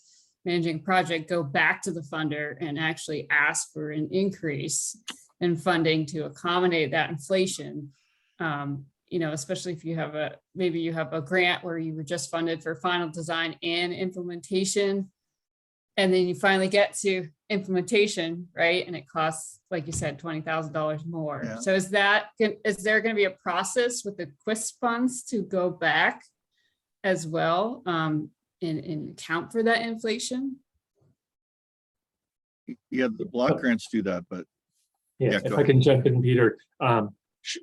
managing a project, go back to the funder and actually ask for an increase in funding to accommodate that inflation. You know, especially if you have maybe you have a grant where you were just funded for final design and implementation. And then you finally get to implementation, right? And it costs, like you said, $20,000 more. Yeah. So is there going to be a process with the QUIS funds to go back as well, and account for that inflation? Yeah, the block grants do that, but Yeah, Yeah, if go I can jump in, Peter.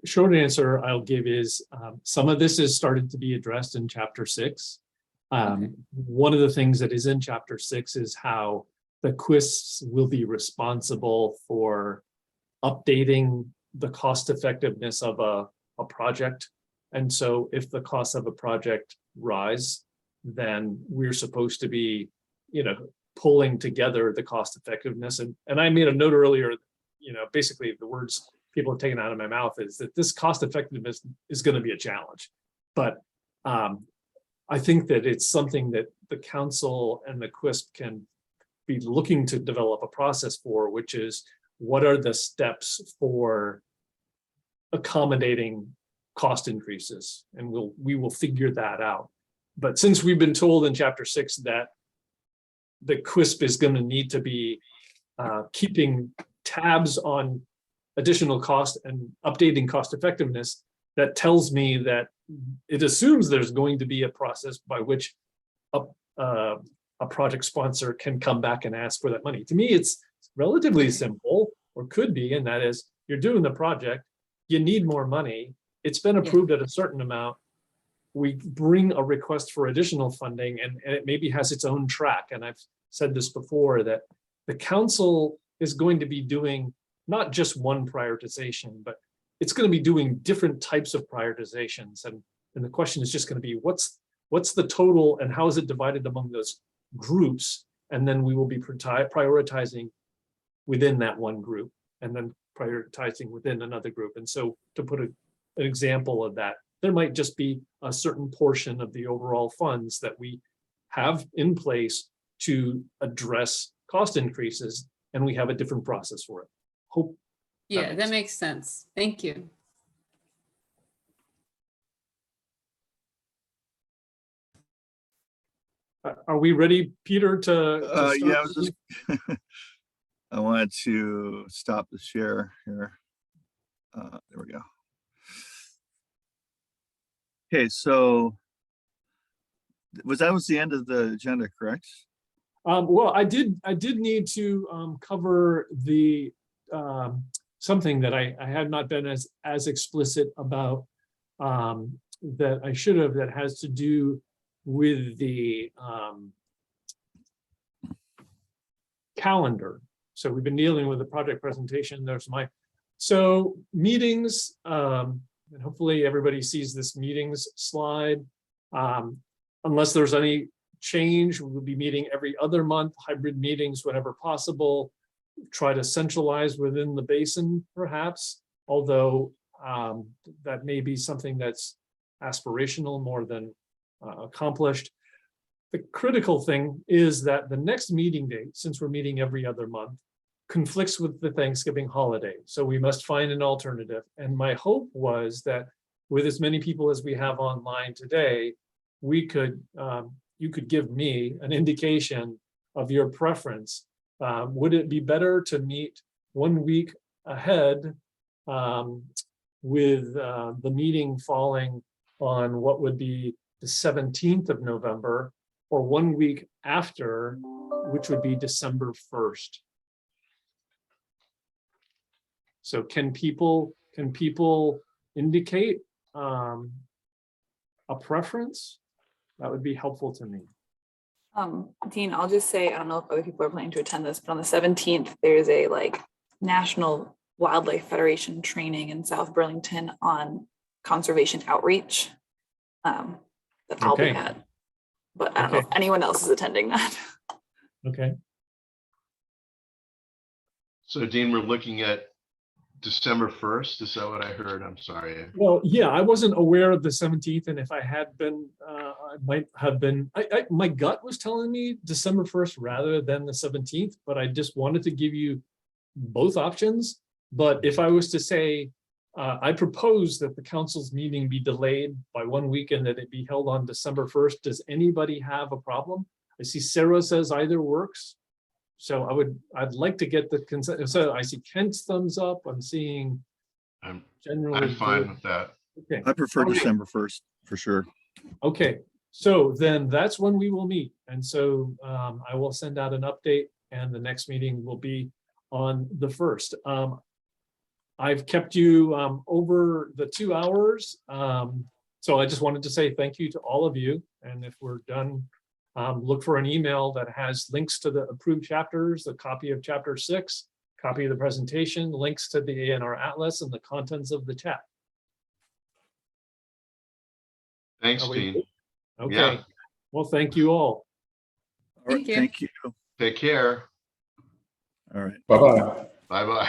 Short answer I'll give is some of this is started to be addressed in chapter 6. Okay. One of the things that is in chapter 6 is how the QUIS will be responsible for updating the cost effectiveness of a project. And so if the costs of a project rise, then we're supposed to be, you know, pulling together the cost effectiveness. And I made a note earlier, you know, basically the words people have taken out of my mouth is that this cost effectiveness is going to be a challenge. But I think that it's something that the council and the QUISP can be looking to develop a process for, which is what are the steps for accommodating cost increases, and we will figure that out. But since we've been told in chapter 6 that the QUISP is going to need to be keeping tabs on additional cost and updating cost effectiveness, that tells me that it assumes there's going to be a process by which a project sponsor can come back and ask for that money. To me, it's relatively simple, or could be, and that is you're doing the project, you need more money, it's been approved at a certain amount, we bring a request for additional funding, and it maybe has its own track. And I've said this before, that the council is going to be doing not just one prioritization, but it's going to be doing different types of prioritizations. And the question is just going to be, what's the total and how is it divided among those groups? And then we will be prioritizing within that one group, and then prioritizing within another group. And so to put an example of that, there might just be a certain portion of the overall funds that we have in place to address cost increases, and we have a different process for it. Hope. Yeah, that makes sense. Thank you. Are we ready, Peter, to start? yeah, I was just I wanted to stop the share here. There we go. Okay, so was the end of the agenda, correct? Well, I did need to cover the something that I had not been as explicit about, that I should have, that has to do with the calendar. So we've been dealing with the project presentation. There's so meetings, and hopefully everybody sees this meetings slide. Unless there's any change, we'll be meeting every other month, hybrid meetings whenever possible. Try to centralize within the basin, perhaps, although that may be something that's aspirational more than accomplished. The critical thing is that the next meeting date, since we're meeting every other month, conflicts with the Thanksgiving holiday. So we must find an alternative. And my hope was that with as many people as we have online today, we could, you could give me an indication of your preference. Would it be better to meet 1 week ahead, with the meeting falling on what would be the 17th of November, or 1 week after, which would be December 1st? So can people indicate a preference? That would be helpful to me. Dean, I'll just say, I don't know if other people are planning to attend this, but on the 17th, there's a National Wildlife Federation training in South Burlington on conservation outreach, that I'll be at. But I don't know if anyone else is attending that. Okay. So Dean, we're looking at December 1st? Is that what I heard? I'm sorry. Well, yeah, I wasn't aware of the 17th, and if I had been, I might have been, my gut was telling me December 1st rather than the 17th, but I just wanted to give you both options. But if I was to say, I propose that the council's meeting be delayed by 1 week and that it be held on December 1st. Does anybody have a problem? I see Sarah says either works. So I'd like to get the consent. So I see Kent's thumbs up. I'm seeing I'm generally. fine good. with that. Okay. I prefer Okay. December 1st for sure. Okay, so then that's when we will meet. And so I will send out an update and the next meeting will be on the 1st. I've kept you over the 2 hours. So I just wanted to say thank you to all of you. And if we're done, look for an email that has links to the approved chapters, a copy of chapter 6, copy of the presentation, links to the ANR Atlas and the contents of the chat. Thanks, Are we- Dean. Okay, Yeah. well, thank you all. All right, Thank you. thank you. Take care. All right. Bye-bye. Bye-bye.